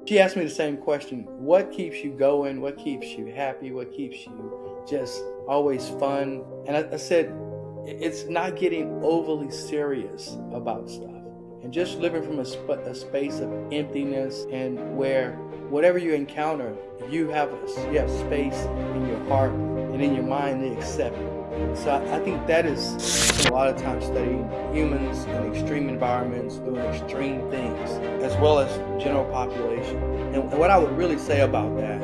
She asked me the same question: what keeps you going? What keeps you happy? What keeps you just always fun? And I said, it's not getting overly serious about stuff and just living from a space of emptiness, and where whatever you encounter, you have space in your heart and in your mind to accept it. So I think that is a lot of time studying humans in extreme environments, doing extreme things, as well as general population. And what I would really say about that,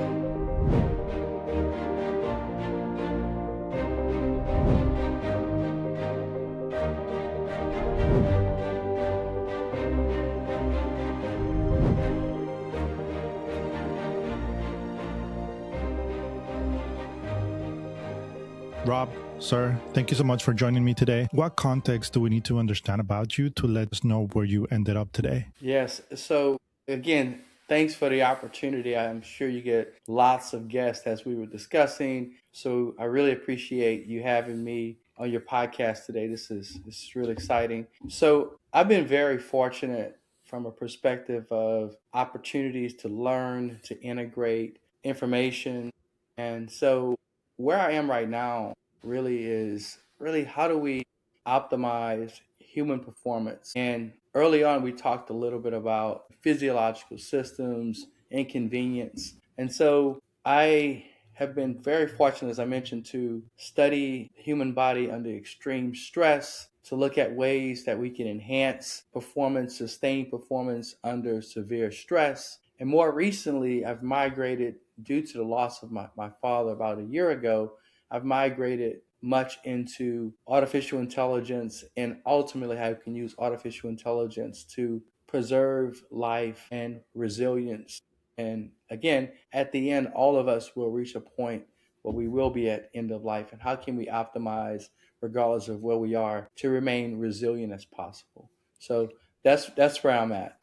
Rob, sir, thank you so much for joining me today. What context do we need to understand about you to let us know where you ended up today? yes. So again, thanks for the opportunity. I'm sure you get lots of guests as we were discussing. So I really appreciate you having me on your podcast today. This is really exciting. So I've been very fortunate from a perspective of opportunities to learn, to integrate information. And so where I am right now really is really how do we optimize human performance. And early on, we talked a little bit about physiological systems, inconvenience. And so I have been very fortunate, as I mentioned, to study the human body under extreme stress, to look at ways that we can enhance performance, sustain performance under severe stress. And more recently, I've migrated, due to the loss of my father about a year ago, I've migrated much into artificial intelligence, and ultimately how you can use artificial intelligence to preserve life and resilience. And again, at the end, all of us will reach a point where we will be at end of life. And how can we optimize, regardless of where we are, to remain resilient as possible? So that's where I'm at.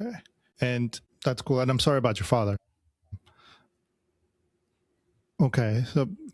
And that's cool. And I'm sorry about your father. Okay,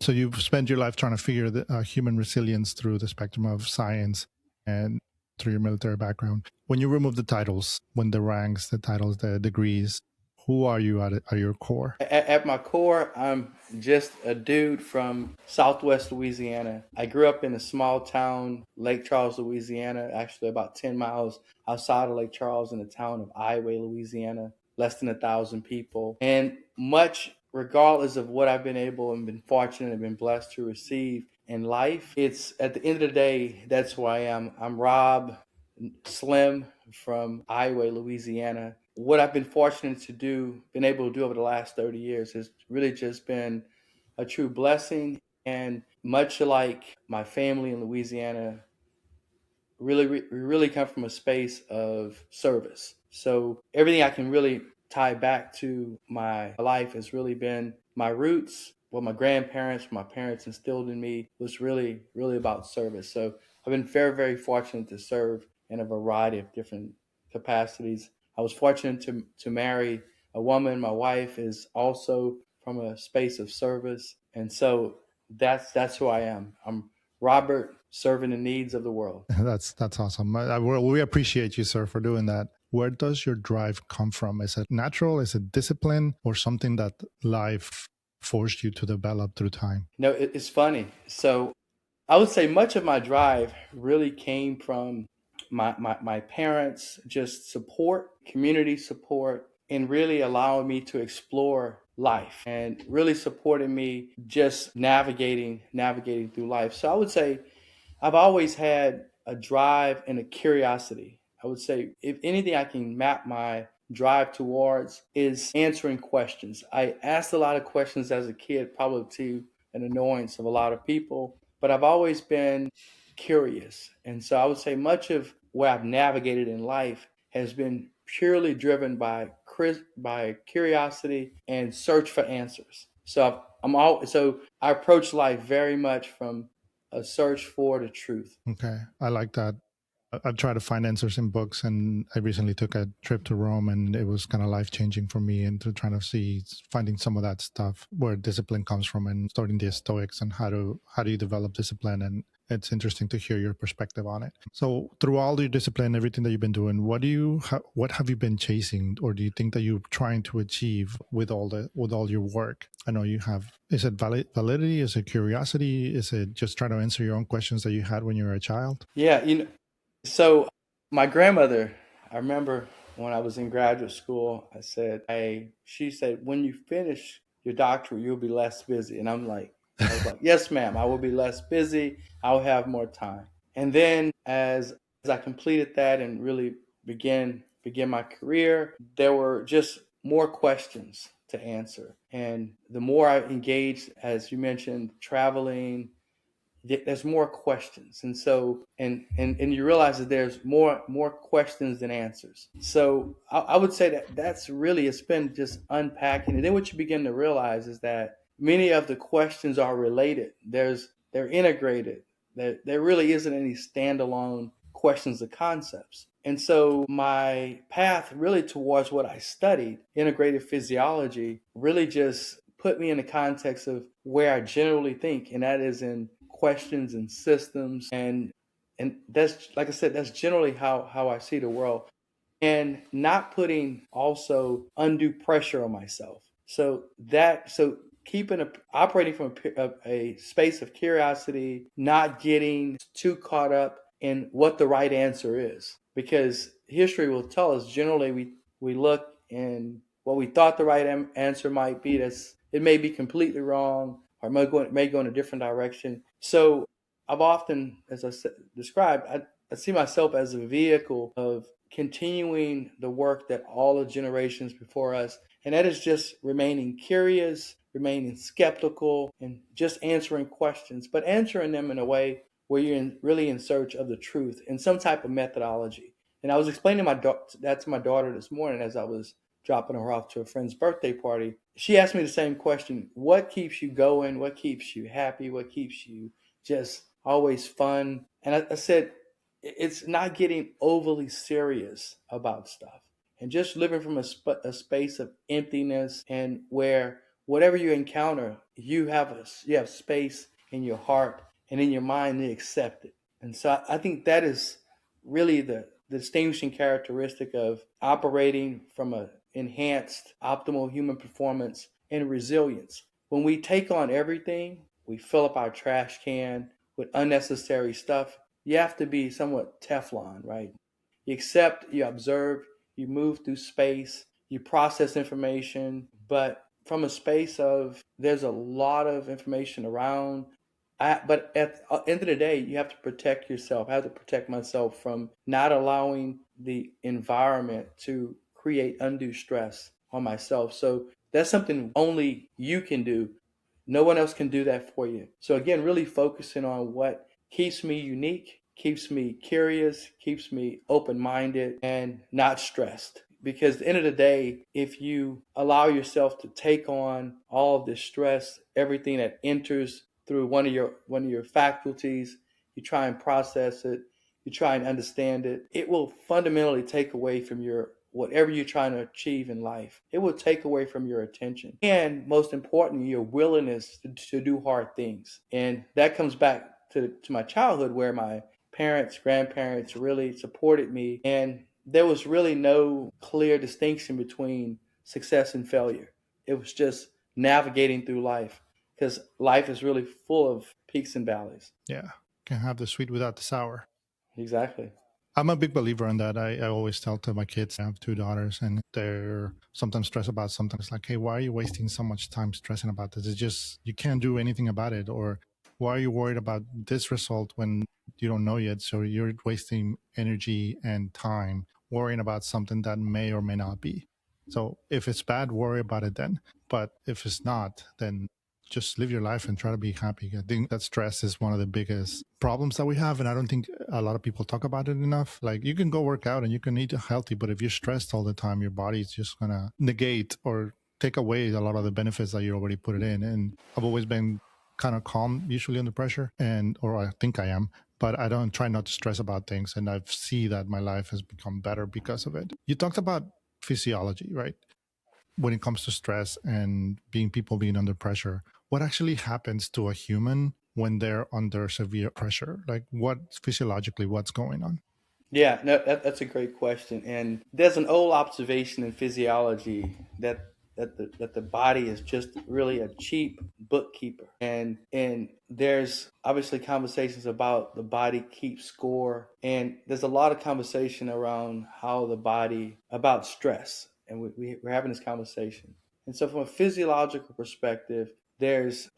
so you've spent your life trying to figure the human resilience through the spectrum of science and through your military background. When you remove the titles, when the ranks, the titles, the degrees, who are you at your core? At my core, I'm just a dude from Southwest Louisiana. I grew up in a small town, Lake Charles, Louisiana, actually about 10 miles outside of Lake Charles, in the town of Iowa, Louisiana, less than 1,000 people. And much regardless of what I've been able and been fortunate and been blessed to receive in life, it's at the end of the day, that's who I am. I'm Rob Slim from Iowa, Louisiana. What I've been fortunate to do, been able to do over the last 30 years, has really just been a true blessing. And much like my family in Louisiana, really come from a space of service. So everything I can really tie back to my life has really been my roots. What my grandparents, my parents instilled in me was really about service. So I've been very fortunate to serve in a variety of different capacities. I was fortunate to marry a woman. My wife is also from a space of service. And so that's who I am. I'm Robert, serving the needs of the world. That's awesome. We appreciate you, sir, for doing that. Where does your drive come from? Is it natural? Is it discipline, or something that life forced you to develop through time? No, it's funny. So I would say much of my drive really came from my parents, just support, community support, and really allowing me to explore life, and really supporting me just navigating through life. So I would say I've always had a drive and a curiosity. I would say, if anything, I can map my drive towards is answering questions. I asked a lot of questions as a kid, probably to an annoyance of a lot of people, but I've always been curious. And so I would say much of where I've navigated in life has been purely driven by curiosity and search for answers. So I approach life very much from a search for the truth. Okay, I like that. I've tried to find answers in books, and I recently took a trip to Rome, and it was kind of life changing for me. And to trying to finding some of that stuff where discipline comes from, and studying the Stoics and how do you develop discipline, and It's interesting to hear your perspective on it. So, through all your discipline, everything that you've been doing, what have you been chasing, or do you think that you're trying to achieve with all your work? I know you have. Is it validity? Is it curiosity? Is it just trying to answer your own questions that you had when you were a child? Yeah, so my grandmother, I remember when I was in graduate school, she said, when you finish your doctorate, you'll be less busy. And I was like, yes, ma'am, I will be less busy. I'll have more time. And then as I completed that and really begin my career, there were just more questions to answer. And the more I engaged, as you mentioned, traveling, there's more questions, and so and you realize that there's more questions than answers. So I would say that that's really, it's been just unpacking, and then what you begin to realize is that many of the questions are related. They're integrated. There really isn't any standalone questions or concepts. And so my path really towards what I studied, integrative physiology, really just put me in the context of where I generally think, and that is in questions and systems. And that's, like I said, that's generally how I see the world, and not putting also undue pressure on myself. So keeping operating from a space of curiosity, not getting too caught up in what the right answer is, because history will tell us generally we look and what we thought the right answer might be, that's it may be completely wrong, or may go in a different direction. So I've often, as I said, described, I see myself as a vehicle of continuing the work that all the generations before us, and that is just remaining curious, remaining skeptical, and just answering questions, but answering them in a way where really in search of the truth in some type of methodology. And I was explaining that to my daughter this morning as I was dropping her off to a friend's birthday party. She asked me the same question: what keeps you going? What keeps you happy? What keeps you just always fun? And I said, it's not getting overly serious about stuff, and just living from a space of emptiness, and where whatever you encounter, you have space in your heart and in your mind to accept it. And so I think that is really the distinguishing characteristic of operating from a enhanced optimal human performance and resilience. When we take on everything, we fill up our trash can with unnecessary stuff. You have to be somewhat Teflon, right? You accept, you observe, you move through space, you process information, but from a space of there's a lot of information around. But at the end of the day, you have to protect yourself. I have to protect myself from not allowing the environment to create undue stress on myself. So that's something only you can do. No one else can do that for you. So again, really focusing on what keeps me unique, keeps me curious, keeps me open minded and not stressed. Because at the end of the day, if you allow yourself to take on all of this stress, everything that enters through one of your faculties, you try and process it, you try and understand it, it will fundamentally take away from your whatever you're trying to achieve in life. It will take away from your attention. And most importantly, your willingness to do hard things. And that comes back to my childhood, where my parents, grandparents really supported me. And there was really no clear distinction between success and failure. It was just navigating through life, because life is really full of peaks and valleys. Yeah, can have the sweet without the sour. Exactly. I'm a big believer in that. I always tell to my kids, I have two daughters, and they're sometimes stressed about something. It's like, hey, why are you wasting so much time stressing about this? It's just, you can't do anything about it. Or why are you worried about this result when you don't know yet? So you're wasting energy and time worrying about something that may or may not be. So if it's bad, worry about it then. But if it's not, then just live your life and try to be happy. I think that stress is one of the biggest problems that we have. And I don't think a lot of people talk about it enough. Like, you can go work out and you can eat healthy, but if you're stressed all the time, your body is just going to negate or take away a lot of the benefits that you already put it in. And I've always been kind of calm, usually under pressure, or I think I am, but I don't try not to stress about things. And I see that my life has become better because of it. You talked about physiology, right? When it comes to stress and people being under pressure, what actually happens to a human when they're under severe pressure? Like what physiologically, what's going on? Yeah, no, that's a great question. And there's an old observation in physiology that the body is just really a cheap bookkeeper. And there's obviously conversations about the body keeps score, and there's a lot of conversation around how the body about stress, and we're having this conversation. And so, from a physiological perspective,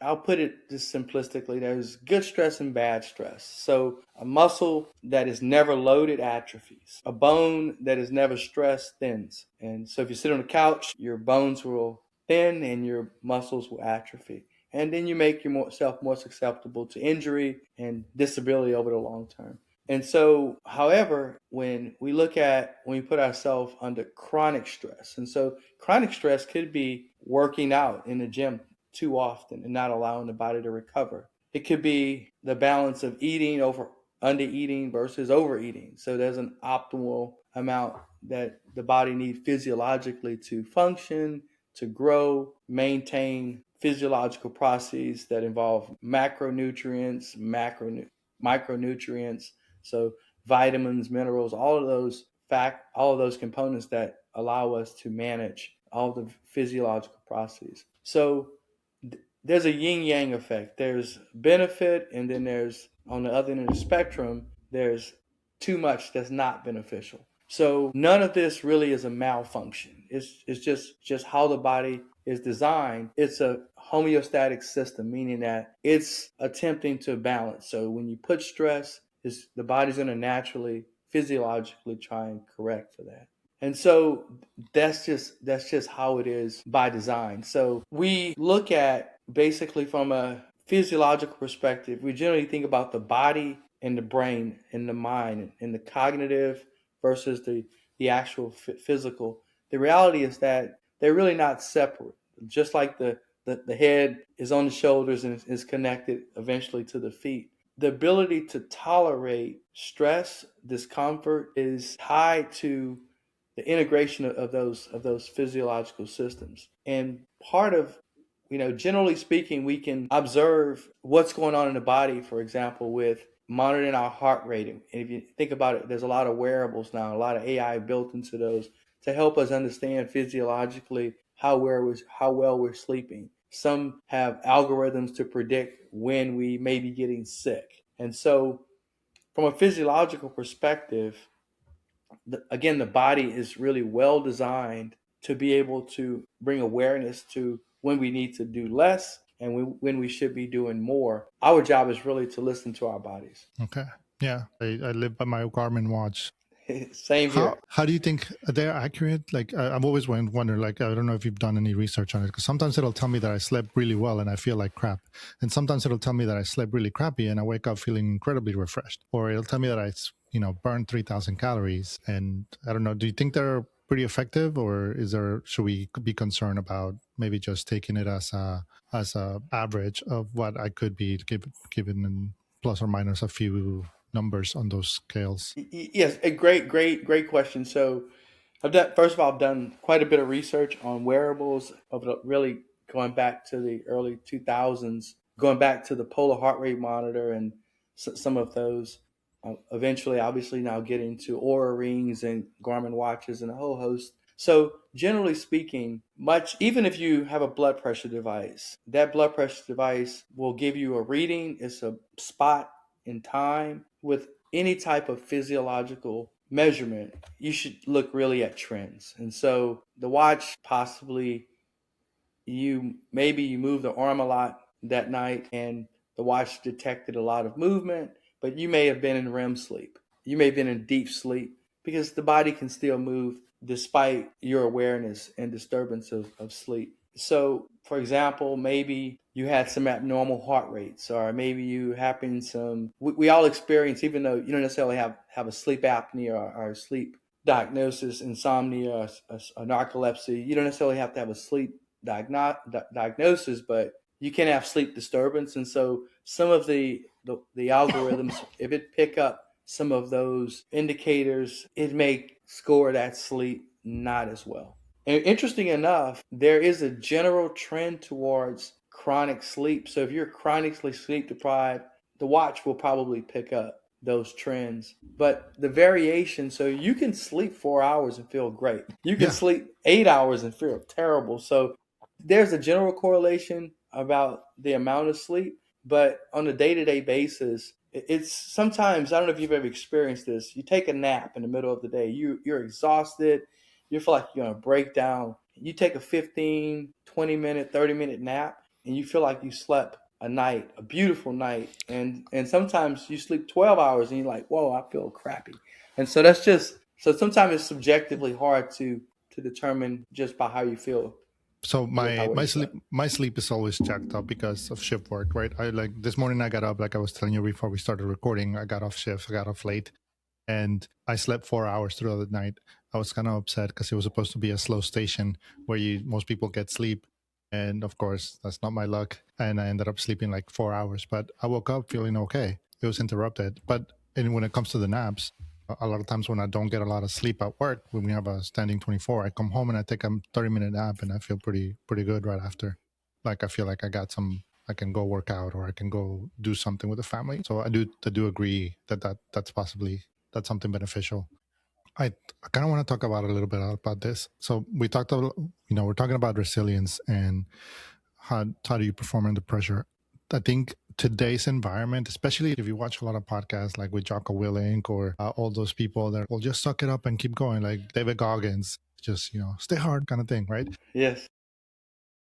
I'll put it just simplistically, there's good stress and bad stress. So a muscle that is never loaded atrophies. A bone that is never stressed thins. And so if you sit on the couch, your bones will thin and your muscles will atrophy. And then you make yourself more susceptible to injury and disability over the long term. And so, however, when we put ourselves under chronic stress, and so chronic stress could be working out in the gym too often and not allowing the body to recover. It could be the balance of eating over under eating versus overeating. So there's an optimal amount that the body needs physiologically to function, to grow, maintain physiological processes that involve macronutrients, micronutrients, so vitamins, minerals, all of those components that allow us to manage all the physiological processes. So there's a yin yang effect. There's benefit, and then there's on the other end of the spectrum, there's too much that's not beneficial. So none of this really is a malfunction. It's just how the body is designed. It's a homeostatic system, meaning that it's attempting to balance. So when you put stress, the body's going to naturally, physiologically try and correct for that. And so that's just how it is by design. So we look at basically from a physiological perspective, we generally think about the body and the brain and the mind and the cognitive versus the actual physical. The reality is that they're really not separate. Just like the head is on the shoulders and is connected eventually to the feet. The ability to tolerate stress, discomfort is tied to the integration of those physiological systems. And part of, generally speaking, we can observe what's going on in the body, for example, with monitoring our heart rate. And if you think about it, there's a lot of wearables now, a lot of AI built into those to help us understand physiologically how well we're sleeping. Some have algorithms to predict when we may be getting sick. And so, from a physiological perspective, again, the body is really well designed to be able to bring awareness to when we need to do less and when we should be doing more. Our job is really to listen to our bodies. Okay. Yeah. I live by my Garmin watch. Same here. How do you think they're accurate? Like I've always wondered, like, I don't know if you've done any research on it, because sometimes it'll tell me that I slept really well and I feel like crap. And sometimes it'll tell me that I slept really crappy and I wake up feeling incredibly refreshed. Or it'll tell me that I, burned 3,000 calories. And I don't know, do you think they're pretty effective, or should we be concerned about maybe just taking it as a average of what I could be given plus or minus a few numbers on those scales? Yes, a great question. So first of all, I've done quite a bit of research on wearables of really going back to the early 2000s, going back to the polar heart rate monitor and some of those. Eventually, obviously, now getting to Aura rings and Garmin watches and a whole host. So, generally speaking, even if you have a blood pressure device, that blood pressure device will give you a reading. It's a spot in time. With any type of physiological measurement, you should look really at trends. And so the watch, possibly you move the arm a lot that night and the watch detected a lot of movement, but you may have been in REM sleep. You may have been in deep sleep because the body can still move despite your awareness and disturbance of sleep. So, for example, maybe you had some abnormal heart rates, or maybe you happen we all experience, even though you don't necessarily have a sleep apnea or sleep diagnosis, insomnia, or narcolepsy. You don't necessarily have to have a sleep diagnosis, but you can have sleep disturbance. And so some of the algorithms, if it pick up some of those indicators, it may score that sleep not as well. And interesting enough, there is a general trend towards chronic sleep. So if you're chronically sleep deprived, the watch will probably pick up those trends. But the variation, so you can sleep 4 hours and feel great. You can Yeah. sleep 8 hours and feel terrible. So there's a general correlation about the amount of sleep, but on a day-to-day basis, it's sometimes, I don't know if you've ever experienced this. You take a nap in the middle of the day, you're exhausted, you feel like you're gonna break down. You take a 15, 20 minute, 30-minute nap, and you feel like you slept a night, a beautiful night. And sometimes you sleep 12 hours and you're like, whoa, I feel crappy. And so that's just, so sometimes it's subjectively hard to determine just by how you feel So with how my well my you sleep slept. my sleep is always jacked up because of shift work, right? I like this morning I got up, like I was telling you before we started recording. I got off shift, I got off late, and I slept 4 hours throughout the night. I was kind of upset because it was supposed to be a slow station where you most people get sleep, and of course that's not my luck. And I ended up sleeping like 4 hours, but I woke up feeling okay. It was interrupted, but and when it comes to the naps, a lot of times when I don't get a lot of sleep at work, when we have a standing 24, I come home and I take a 30-minute nap, and I feel pretty good right after. Like I feel like I got some. I can go work out or I can go do something with the family. So I do agree that that's possibly that's something beneficial. I kind of want to talk about a little bit about this. So we talked about, we're talking about resilience and how do you perform under pressure. I think today's environment, especially if you watch a lot of podcasts like with Jocko Willink or all those people that will just suck it up and keep going, like David Goggins, just stay hard kind of thing, right? Yes.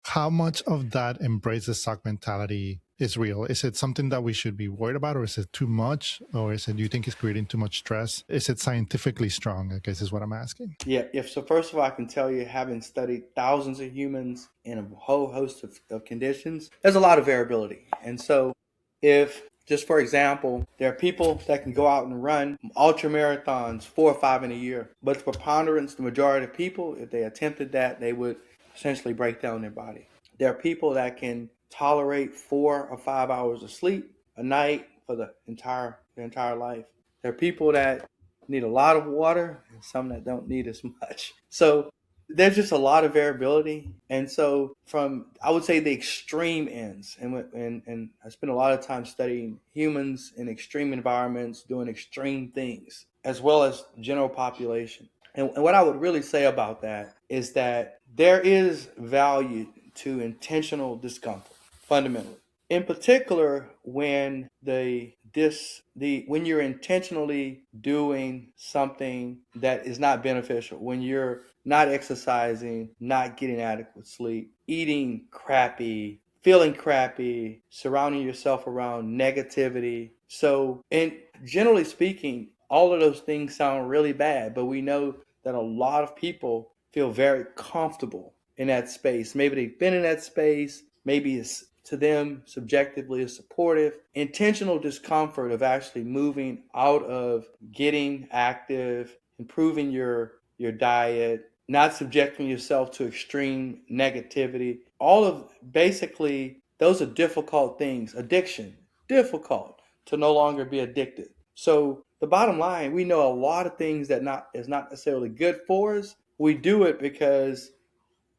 How much of that embrace the suck mentality is real? Is it something that we should be worried about, or is it too much, or is it, do you think it's creating too much stress? Is it scientifically strong, I guess is what I'm asking. Yeah, if so, first of all, I can tell you, having studied thousands of humans in a whole host of conditions, there's a lot of variability. And so, if just for example, there are people that can go out and run ultra marathons 4 or 5 in a year, but the preponderance, the majority of people, if they attempted that, they would essentially break down their body. There are people that can tolerate 4 or 5 hours of sleep a night for their entire life. There are people that need a lot of water and some that don't need as much. So there's just a lot of variability. And so from, I would say, the extreme ends, and I spend a lot of time studying humans in extreme environments doing extreme things, as well as general population. And what I would really say about that is that there is value to intentional discomfort, fundamentally. In particular, when when you're intentionally doing something that is not beneficial, when you're not exercising, not getting adequate sleep, eating crappy, feeling crappy, surrounding yourself around negativity. So, and generally speaking, all of those things sound really bad, but we know that a lot of people feel very comfortable in that space. Maybe they've been in that space, maybe it's to them subjectively is supportive. Intentional discomfort of actually moving out of getting active, improving your diet, not subjecting yourself to extreme negativity. All of basically those are difficult things. Addiction, difficult to no longer be addicted. So the bottom line, we know a lot of things that not is not necessarily good for us. We do it because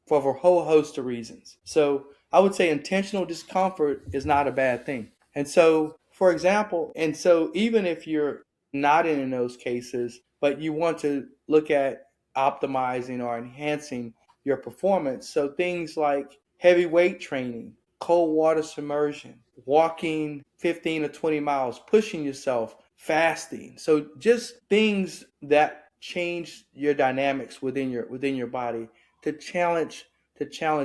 for a whole host of reasons. So I would say intentional discomfort is not a bad thing. And so, for example, and so even if you're not in those cases, but you want to look at optimizing or enhancing your performance, so things like heavy weight training, cold water submersion, walking 15 or 20 miles, pushing yourself, fasting. So just things that change your dynamics within your body to challenge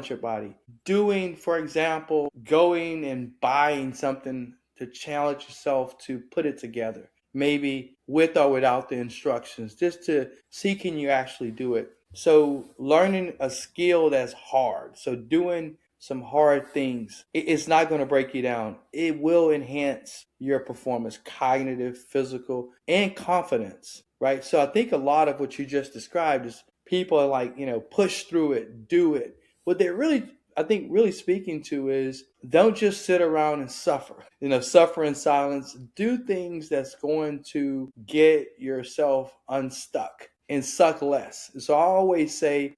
your body. Doing, for example, going and buying something to challenge yourself to put it together, maybe with or without the instructions, just to see can you actually do it. So learning a skill that's hard. So doing some hard things. It's not going to break you down. It will enhance your performance, cognitive, physical, and confidence, right? So I think a lot of what you just described is people are like, push through it, do it. What they're really, I think, really speaking to is don't just sit around and suffer, suffer in silence. Do things that's going to get yourself unstuck and suck less. So I always say,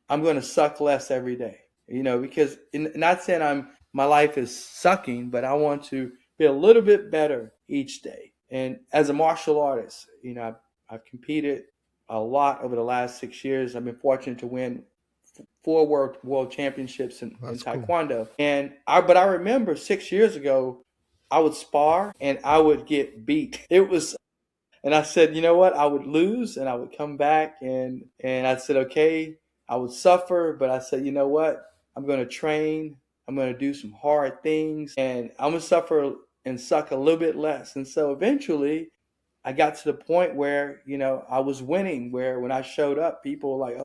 I'm going to suck less every day, because not saying I'm my life is sucking, but I want to be a little bit better each day. And as a martial artist, I've competed a lot over the last 6 years. I've been fortunate to win four world championships in That's cool. taekwondo. But I remember 6 years ago, I would spar and I would get beat. It was, and I said, you know what? I would lose and I would come back, and I said, okay, I would suffer, but I said, you know what? I'm going to train. I'm going to do some hard things, and I'm going to suffer and suck a little bit less. And so eventually I got to the point where, I was winning, where when I showed up, people were like,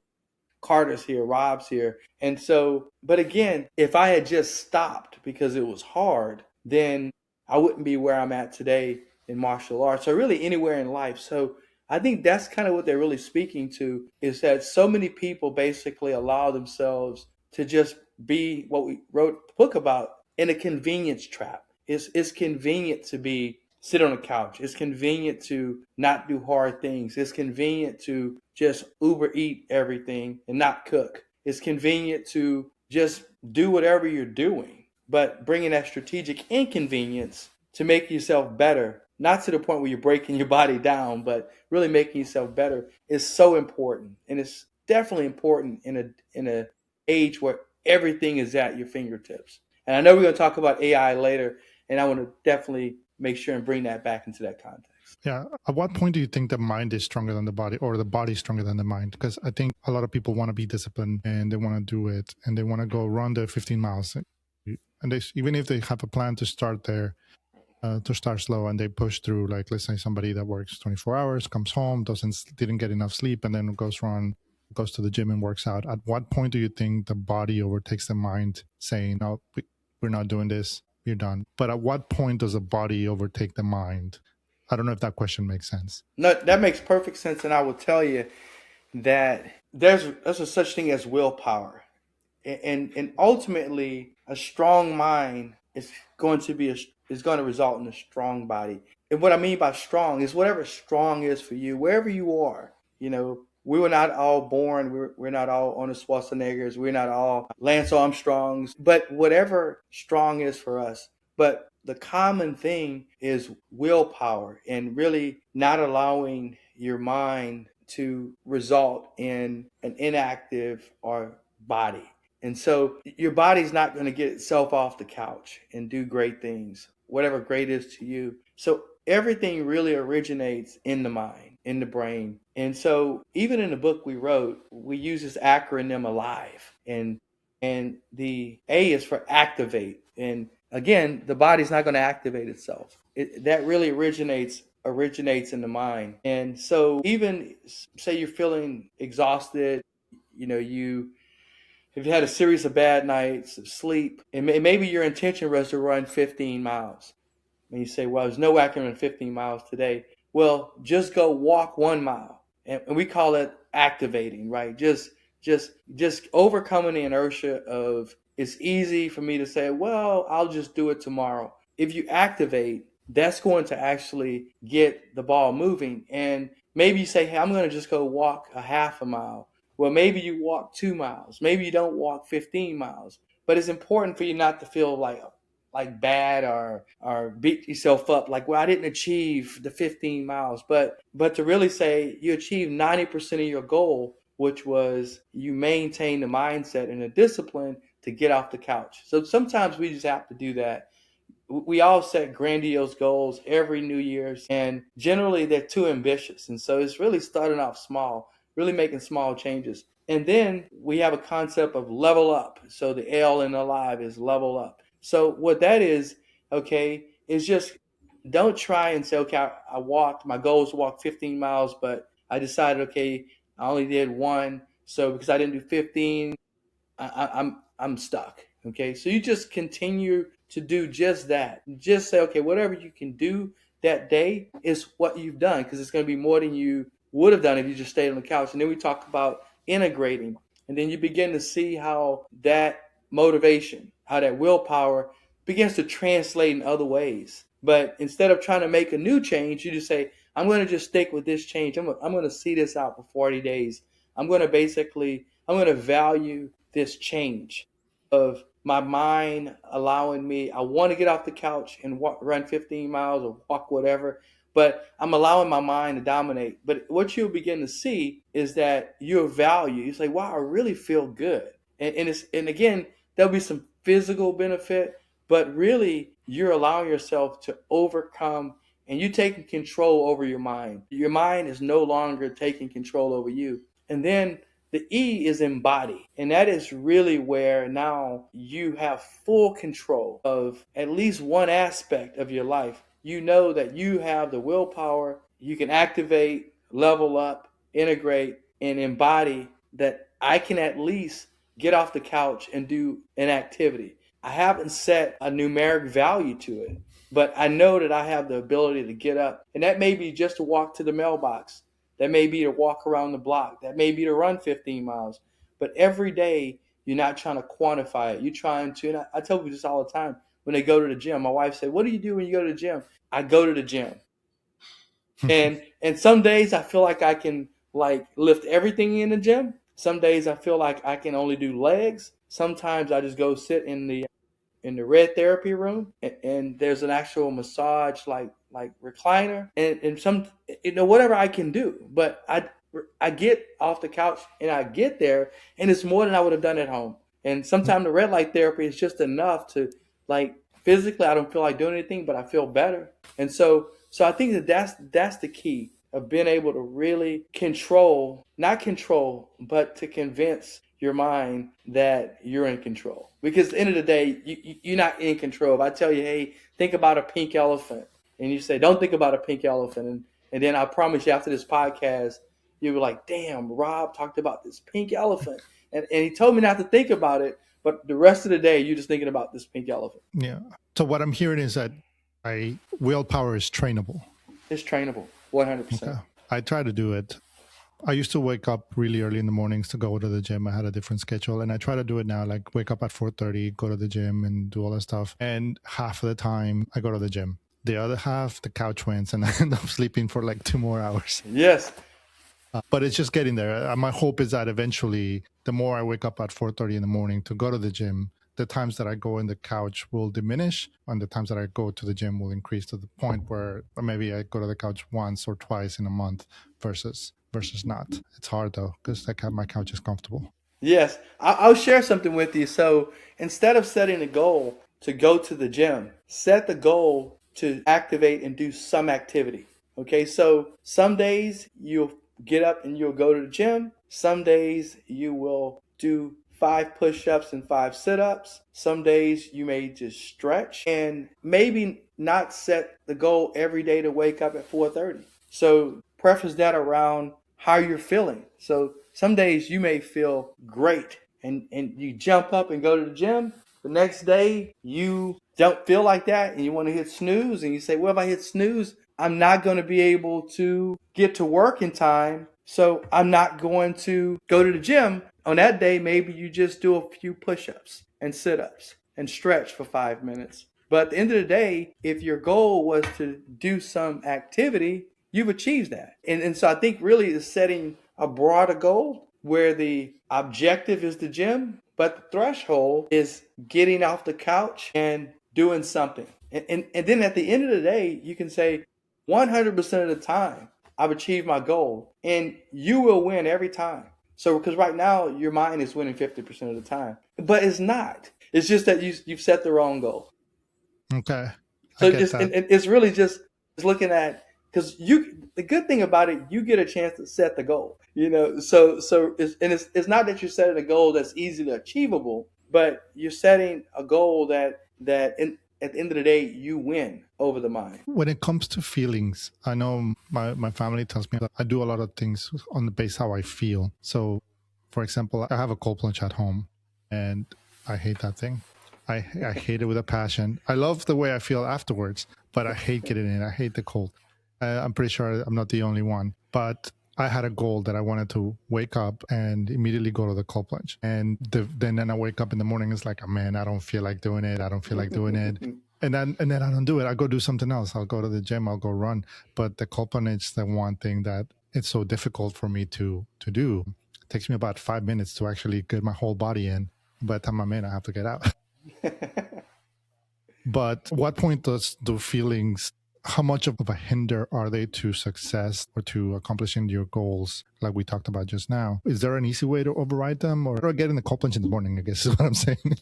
Carter's here, Rob's here. And so, but again, if I had just stopped because it was hard, then I wouldn't be where I'm at today in martial arts or really anywhere in life. So I think that's kind of what they're really speaking to, is that so many people basically allow themselves to just be what we wrote the book about, in a convenience trap. It's convenient to be sit on a couch. It's convenient to not do hard things. It's convenient to just Uber eat everything and not cook. It's convenient to just do whatever you're doing, but bringing that strategic inconvenience to make yourself better, not to the point where you're breaking your body down, but really making yourself better, is so important. And it's definitely important in a age where everything is at your fingertips. And I know we're going to talk about AI later, and I want to definitely make sure and bring that back into that context. Yeah. At what point do you think the mind is stronger than the body, or the body is stronger than the mind? Because I think a lot of people want to be disciplined and they want to do it and they want to go run the 15 miles. And even if they have a plan to start there, to start slow, and they push through, like let's say somebody that works 24 hours, comes home, didn't get enough sleep, and then goes to the gym and works out. At what point do you think the body overtakes the mind, saying, "No, we're not doing this. You're done"? But at what point does the body overtake the mind? I don't know if that question makes sense. No, that makes perfect sense, and I will tell you that there's a such thing as willpower, and ultimately a strong mind is going to result in a strong body. And what I mean by strong is whatever strong is for you, wherever you are. We were not all born. We're not all Arnold Schwarzeneggers. We're not all Lance Armstrongs. But whatever strong is for us. But the common thing is willpower, and really not allowing your mind to result in an inactive or body. And so your body's not going to get itself off the couch and do great things, whatever great is to you. So everything really originates in the mind, in the brain. And so even in the book we wrote, we use this acronym ALIVE. And the A is for activate. And again, the body's not going to activate itself. That really originates in the mind. And so even say you're feeling exhausted, you if you had a series of bad nights of sleep, and maybe your intention was to run 15 miles. And you say, well, there's no way I can run 15 miles today. Well, just go walk 1 mile. And we call it activating, right? Just overcoming the inertia of, it's easy for me to say, well, I'll just do it tomorrow. If you activate, that's going to actually get the ball moving. And maybe you say, hey, I'm going to just go walk a half a mile. Well, maybe you walk 2 miles. Maybe you don't walk 15 miles. But it's important for you not to feel like bad or beat yourself up like, well, I didn't achieve the 15 miles, but to really say you achieved 90% of your goal, which was you maintain the mindset and the discipline to get off the couch. So sometimes we just have to do that. We all set grandiose goals every New Year's, and generally they're too ambitious. And so it's really starting off small, really making small changes. And then we have a concept of level up. So the L in ALIVE is level up. So what that is, okay, is just don't try and say, okay, I walked, my goal is to walk 15 miles, but I decided, okay, I only did one. So because I didn't do 15, I'm stuck. Okay, so you just continue to do just that. Just say, okay, whatever you can do that day is what you've done, because it's going to be more than you would have done if you just stayed on the couch. And then we talk about integrating, and then you begin to see how that motivation, how that willpower begins to translate in other ways. But instead of trying to make a new change, you just say, I'm going to just stick with this change. I'm going to see this out for 40 days. I'm going to value this change of my mind allowing me, I want to get off the couch and run 15 miles or walk whatever, but I'm allowing my mind to dominate. But what you'll begin to see is that your value, you say, wow, I really feel good. And again, there'll be some physical benefit, but really you're allowing yourself to overcome and you taking control over your mind. Your mind is no longer taking control over you. And then the E is embody. And that is really where now you have full control of at least one aspect of your life. You know that you have the willpower, you can activate, level up, integrate, and embody that I can at least get off the couch and do an activity. I haven't set a numeric value to it, but I know that I have the ability to get up. And that may be just to walk to the mailbox. That may be to walk around the block. That may be to run 15 miles. But every day, you're not trying to quantify it. You're trying to, and I tell people this all the time when they go to the gym. My wife said, what do you do when you go to the gym? I go to the gym. And some days I feel like I can like lift everything in the gym. Some days I feel like I can only do legs. Sometimes I just go sit in the red therapy room, and there's an actual massage like recliner, and some whatever I can do. But I get off the couch and I get there, and it's more than I would have done at home. And sometimes the red light therapy is just enough to like physically I don't feel like doing anything, but I feel better. And so I think that's the key of being able to really control, not control, but to convince your mind that you're in control. Because at the end of the day, you're not in control. If I tell you, hey, think about a pink elephant, and you say, don't think about a pink elephant, and then I promise you after this podcast, you'll be like, damn, Rob talked about this pink elephant. And he told me not to think about it, but the rest of the day, you're just thinking about this pink elephant. Yeah. So what I'm hearing is that willpower is trainable. It's trainable, 100%. Okay. I try to do it. I used to wake up really early in the mornings to go to the gym. I had a different schedule, and I try to do it now, like wake up at 4:30, go to the gym and do all that stuff. And half of the time I go to the gym. The other half, the couch wins, and I end up sleeping for like 2 more hours. Yes. But it's just getting there. My hope is that eventually, the more I wake up at 4:30 in the morning to go to the gym, the times that I go in the couch will diminish, and the times that I go to the gym will increase to the point where maybe I go to the couch once or twice in a month versus not. It's hard though, because my couch is comfortable. Yes. I'll share something with you. So instead of setting a goal to go to the gym, set the goal to activate and do some activity. Okay. So some days you'll get up and you'll go to the gym. Some days you will do 5 push-ups and 5 sit-ups. Some days you may just stretch and maybe not set the goal every day to wake up at 4:30. So preface that around how you're feeling. So some days you may feel great and you jump up and go to the gym. The next day you don't feel like that and you want to hit snooze and you say, well, if I hit snooze, I'm not going to be able to get to work in time. So I'm not going to go to the gym. On that day, maybe you just do a few push-ups and sit-ups and stretch for 5 minutes. But at the end of the day, if your goal was to do some activity, you've achieved that. And so I think really is setting a broader goal where the objective is the gym, but the threshold is getting off the couch and doing something. And then at the end of the day, you can say 100% of the time, I've achieved my goal. And you will win every time. So because right now, your mind is winning 50% of the time. But it's not. It's just that you've set the wrong goal. Okay. So it's really just looking at, because the good thing about it, you get a chance to set the goal. So it's not that you're setting a goal that's easily achievable, but you're setting a goal that at the end of the day, you win over the mind. When it comes to feelings, I know my family tells me that I do a lot of things on the base how I feel. So, for example, I have a cold plunge at home, and I hate that thing. I hate it with a passion. I love the way I feel afterwards, but I hate getting in. I hate the cold. I'm pretty sure I'm not the only one. But I had a goal that I wanted to wake up and immediately go to the cold plunge. And then I wake up in the morning, it's like, oh, man, I don't feel like doing it. I don't feel like doing it. And then I don't do it. I go do something else. I'll go to the gym. I'll go run. But the cold plunge is the one thing that it's so difficult for me to do. It takes me about 5 minutes to actually get my whole body in. By the time I'm in, I have to get out. But what point do feelings, how much of a hinder are they to success or to accomplishing your goals, like we talked about just now? Is there an easy way to override them, or getting the cold plunge in the morning, I guess is what I'm saying?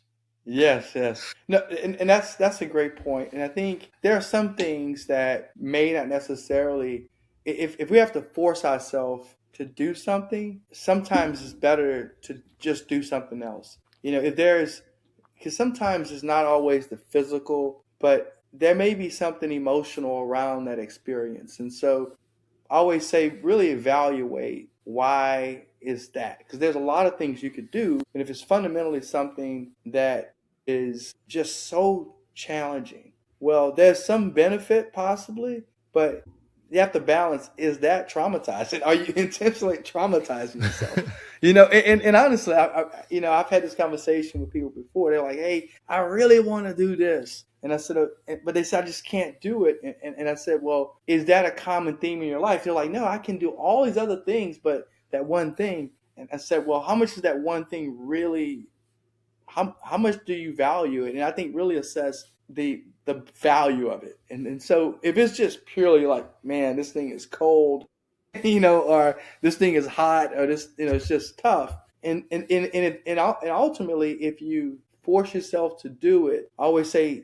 Yes, yes. No, and that's a great point. And I think there are some things that may not necessarily, if we have to force ourselves to do something, sometimes it's better to just do something else. If there's, because sometimes it's not always the physical, but there may be something emotional around that experience. And so I always say really evaluate why is that, because there's a lot of things you could do, and if it's fundamentally something that is just so challenging, well, there's some benefit possibly, but you have to balance, is that traumatizing? Are you intentionally traumatizing yourself? And honestly, I've had this conversation with people before. They're like, hey, I really want to do this. And I said, but they said, I just can't do it. And I said, well, is that a common theme in your life? They're like, no, I can do all these other things, but that one thing. And I said, well, how much is that one thing really, how much do you value it? And I think really assess the value of it. And so if it's just purely like, man, this thing is cold, or this thing is hot, or this, it's just tough. And ultimately, if you force yourself to do it, I always say,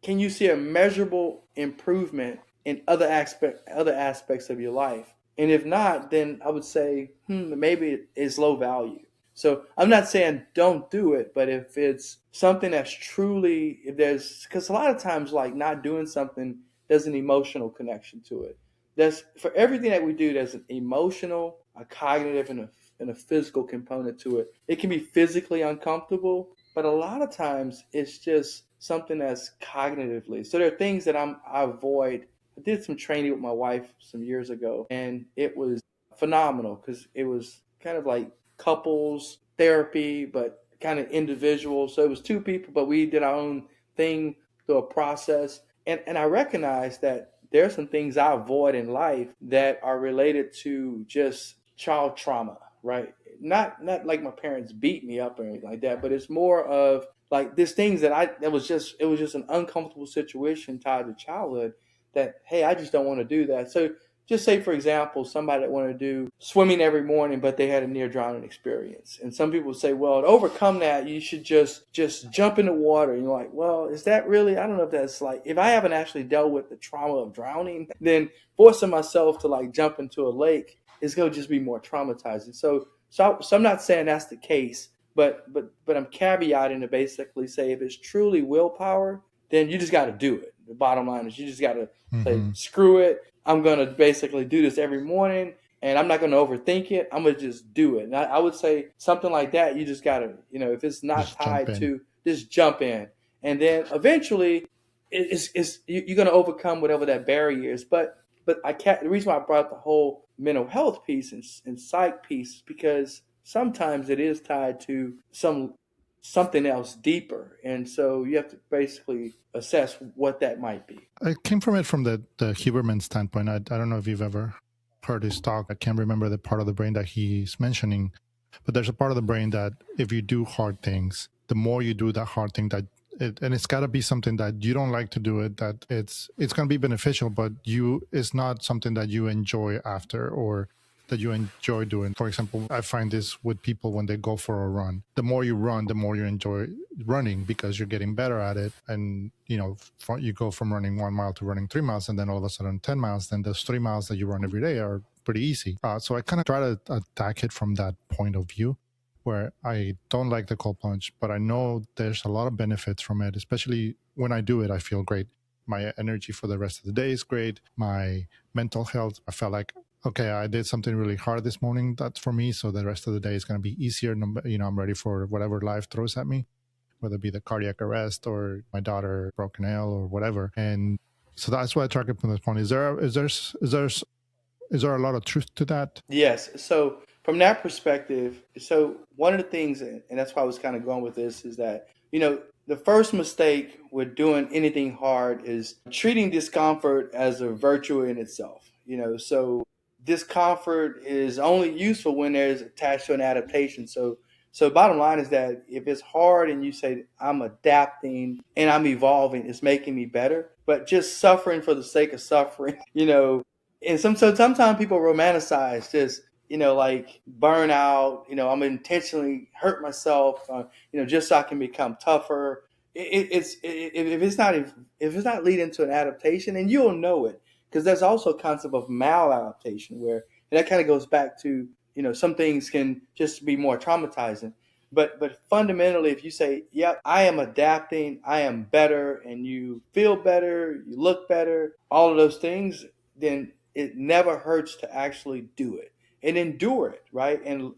can you see a measurable improvement in other aspects of your life? And if not, then I would say, maybe it's low value. So I'm not saying don't do it, but if it's something that's truly, if there's, because a lot of times, like, not doing something, there's an emotional connection to it. There's, for everything that we do, there's an emotional, a cognitive, and a physical component to it. It can be physically uncomfortable, but a lot of times it's just something that's cognitively. So there are things that I avoid. I did some training with my wife some years ago, and it was phenomenal because it was kind of like couples therapy, but kind of individual. So it was two people, but we did our own thing through a process. And I recognize that there are some things I avoid in life that are related to just child trauma, right? Not like my parents beat me up or anything like that, but it's more of like these things that was just, it was just an uncomfortable situation tied to childhood that, hey, I just don't want to do that. So just say, for example, somebody that wanted to do swimming every morning, but they had a near drowning experience. And some people say, well, to overcome that, you should just jump in the water. And you're like, well, is that really, I don't know if that's like, if I haven't actually dealt with the trauma of drowning, then forcing myself to like jump into a lake is going to just be more traumatizing. So I'm not saying that's the case, but I'm caveating to basically say, if it's truly willpower, then you just got to do it. The bottom line is, you just got to say, Hmm. screw it. I'm going to basically do this every morning, and I'm not going to overthink it. I'm going to just do it. And I would say something like that, you just got to, if it's not Just jump tied in. to, just jump in. And then eventually you're going to overcome whatever that barrier is. But I can't, the reason why I brought up the whole mental health piece and psych piece is because sometimes it is tied to something else deeper. And so you have to basically assess what that might be. I came from it from the Huberman standpoint. I don't know if you've ever heard his talk. I can't remember the part of the brain that he's mentioning, but there's a part of the brain that if you do hard things, the more you do that hard thing, and it's got to be something that you don't like to do it, that it's going to be beneficial, but it's not something that you enjoy after, or that you enjoy doing. For example, I find this with people when they go for a run. The more you run, the more you enjoy running because you're getting better at it. And, you go from running 1 mile to running 3 miles, and then all of a sudden 10 miles, then those 3 miles that you run every day are pretty easy. So I kind of try to attack it from that point of view, where I don't like the cold plunge, but I know there's a lot of benefits from it, especially when I do it, I feel great. My energy for the rest of the day is great. My mental health, I felt like, okay, I did something really hard this morning. That's for me. So the rest of the day is going to be easier. I'm ready for whatever life throws at me, whether it be the cardiac arrest or my daughter broken nail or whatever. And so that's why I track it from this point. Is there a lot of truth to that? Yes. So from that perspective, so one of the things, and that's why I was kind of going with this, is that, the first mistake with doing anything hard is treating discomfort as a virtue in itself. So discomfort is only useful when there's attached to an adaptation. So So bottom line is that if it's hard and you say I'm adapting and I'm evolving, it's making me better. But just suffering for the sake of suffering, and sometimes people romanticize just like burnout. I'm intentionally hurt myself, just so I can become tougher. If it's not leading to an adaptation, and you'll know it because there's also a concept of maladaptation where and that kind of goes back to some things can just be more traumatizing. But fundamentally, if you say, "Yep, I am adapting, I am better," and you feel better, you look better, all of those things, then it never hurts to actually do it and endure it, right? And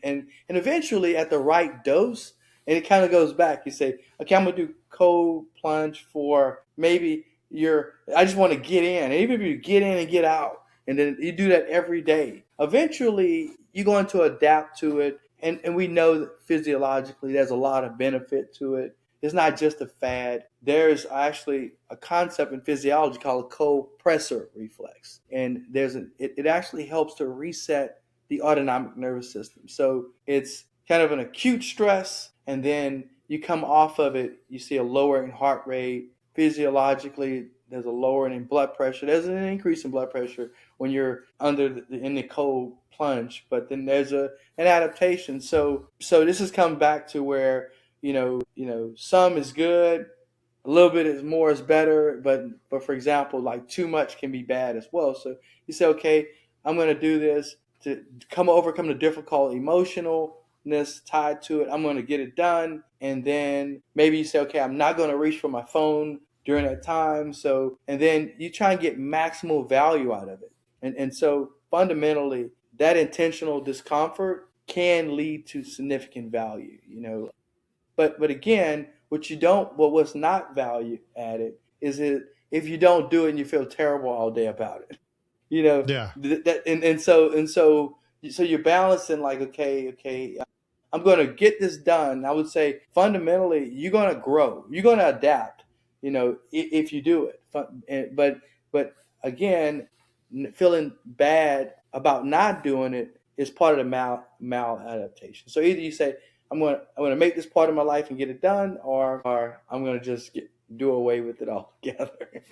eventually, at the right dose, and it kind of goes back. You say, "Okay, I'm gonna do cold plunge for maybe I just want to get in, and even if you get in and get out." And then you do that every day. Eventually, you're going to adapt to it. And we know that physiologically there's a lot of benefit to it. It's not just a fad. There's actually a concept in physiology called a copressor reflex. And it actually helps to reset the autonomic nervous system. So it's kind of an acute stress, and then you come off of it, you see a lowering heart rate. Physiologically, there's a lowering in blood pressure. There's an increase in blood pressure when you're in the cold plunge, but then there's an adaptation. So this has come back to where some is good, a little bit is more is better, but for example, like too much can be bad as well. So you say, okay, I'm going to do this to overcome the difficult emotionalness tied to it. I'm going to get it done, and then maybe you say, okay, I'm not going to reach for my phone during that time. So and then you try and get maximal value out of it, and so fundamentally, that intentional discomfort can lead to significant value. But again, what's not value added is it if you don't do it and you feel terrible all day about it. You know Yeah. that and so you're balancing like okay, I'm going to get this done. I would say fundamentally you're going to grow, you're going to adapt. If you do it, but again, feeling bad about not doing it is part of the maladaptation. So either you say I'm going to make this part of my life and get it done, or I'm going to just do away with it altogether.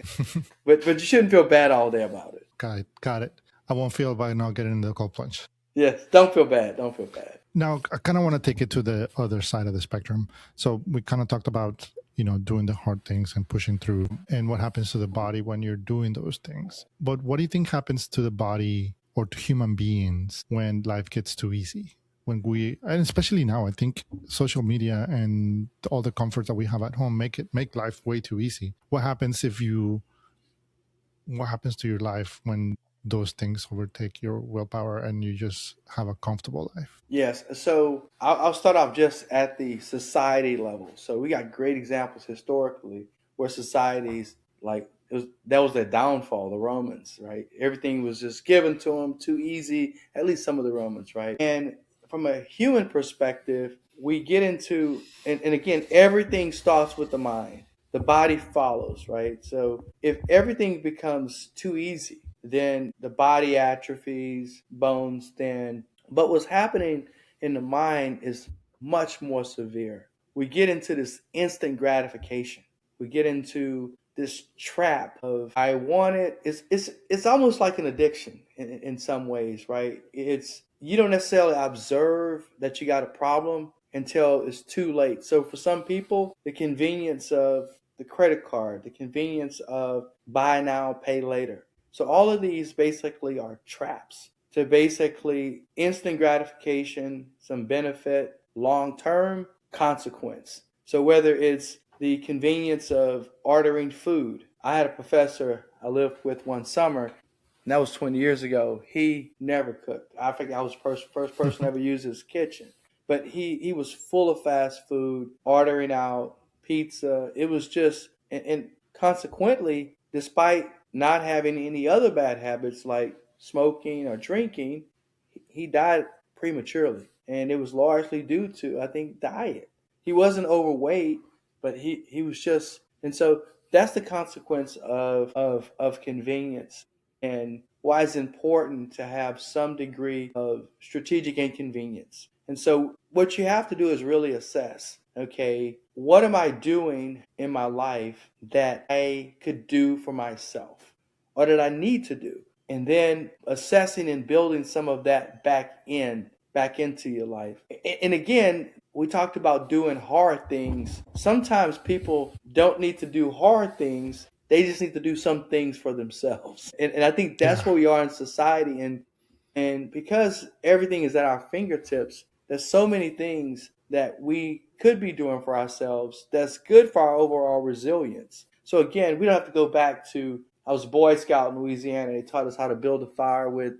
But you shouldn't feel bad all day about it. Got it. Got it. I won't feel by not getting in the cold plunge. Yes, don't feel bad. Don't feel bad. Now, I kind of want to take it to the other side of the spectrum. So we kind of talked about, doing the hard things and pushing through and what happens to the body when you're doing those things. But what do you think happens to the body or to human beings when life gets too easy? And especially now, I think social media and all the comforts that we have at home make life way too easy. What happens to your life when those things overtake your willpower and you just have a comfortable life? Yes. So I'll start off just at the society level. So we got great examples historically where societies that was their downfall, the Romans, right? Everything was just given to them too easy, at least some of the Romans, right? And from a human perspective, we get into, and again, everything starts with the mind. The body follows, right? So if everything becomes too easy, then the body atrophies, bones thin. But what's happening in the mind is much more severe. We get into this instant gratification. We get into this trap of I want it. It's almost like an addiction in some ways, right? It's you don't necessarily observe that you got a problem until it's too late. So for some people, the convenience of the credit card, the convenience of buy now, pay later. So all of these basically are traps to basically instant gratification, some benefit, long term consequence. So whether it's the convenience of ordering food. I had a professor I lived with one summer, and that was 20 years ago. He never cooked. I think I was the first person to ever use his kitchen. But he was full of fast food, ordering out, pizza. It was just, and consequently, despite not having any other bad habits like smoking or drinking, he died prematurely. And it was largely due to, I think, diet. He wasn't overweight, but he was just, and so that's the consequence of convenience and why it's important to have some degree of strategic inconvenience. And so what you have to do is really assess, okay, what am I doing in my life that I could do for myself or that I need to do? And then assessing and building some of that back into your life. And again, we talked about doing hard things. Sometimes people don't need to do hard things. They just need to do some things for themselves. And I think that's Yeah. where we are in society. And because everything is at our fingertips, there's so many things that we could be doing for ourselves that's good for our overall resilience. So again, we don't have to go back to I was a Boy Scout in Louisiana. They taught us how to build a fire with,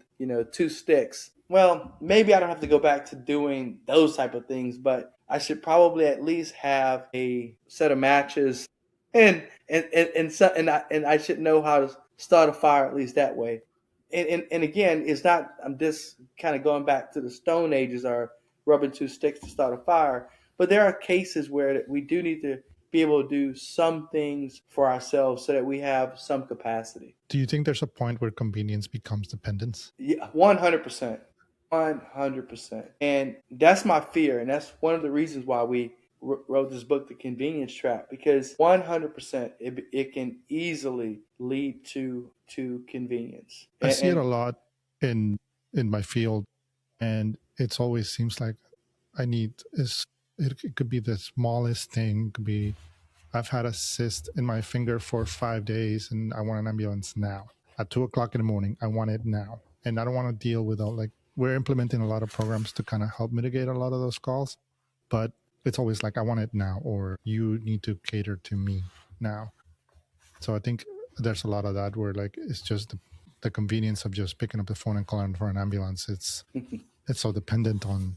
two sticks. Well, maybe I don't have to go back to doing those type of things, but I should probably at least have a set of matches and I should know how to start a fire at least that way. And again, it's not I'm just kind of going back to the Stone Ages or rubbing two sticks to start a fire, but there are cases where we do need to be able to do some things for ourselves so that we have some capacity. Do you think there's a point where convenience becomes dependence? Yeah, 100%. 100%. And that's my fear. And that's one of the reasons why we wrote this book, The Convenience Trap, because 100% it can easily lead to convenience. I see it a And lot in my field, and it's always seems like I need is it could be the smallest thing. It could be I've had a cyst in my finger for 5 days, and I want an ambulance now at 2 o'clock in the morning. I want it now, and I don't want to deal with all like we're implementing a lot of programs to kind of help mitigate a lot of those calls, but it's always like I want it now, or you need to cater to me now. So I think there's a lot of that where like it's just the convenience of just picking up the phone and calling for an ambulance. It's so dependent on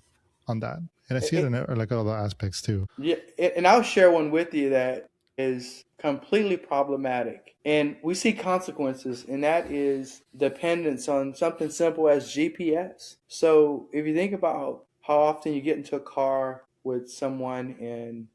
that, and I see it in like other aspects too. yeah, and I'll share one with you that is completely problematic. And we see consequences, and that is dependence on something simple as GPS. So if you think about how often you get into a car with someone and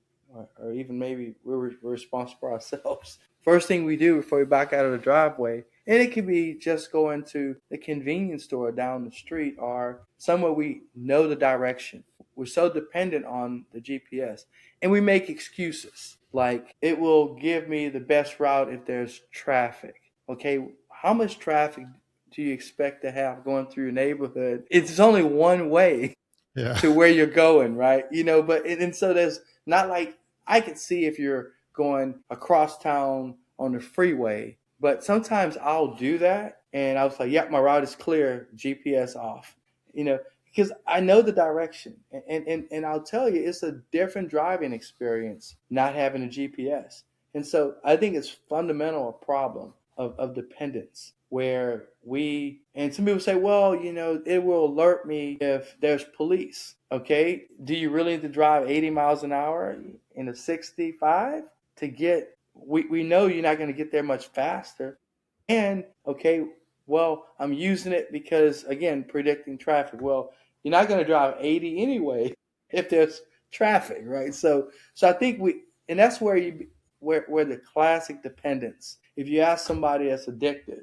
or even maybe we're responsible for ourselves. First thing we do before we back out of the driveway, and it could be just going to the convenience store down the street or somewhere we know the direction. We're so dependent on the GPS, and we make excuses like it will give me the best route if there's traffic. Okay, how much traffic do you expect to have going through your neighborhood? It's only one way Yeah. to where you're going, right? But and so there's not like I could see if you're going across town on the freeway, but sometimes I'll do that and I was like, yep, my route is clear, GPS off, you know, because I know the direction. And I'll tell you, it's a different driving experience not having a GPS. And so I think it's fundamental a problem of dependence where and some people say, well, it will alert me if there's police. Okay. Do you really need to drive 80 miles an hour in a 65 to we know you're not going to get there much faster. And okay, well, I'm using it because again, predicting traffic. Well, you're not going to drive 80 anyway if there's traffic, right? So I think and that's where where the classic dependence. If you ask somebody that's addicted,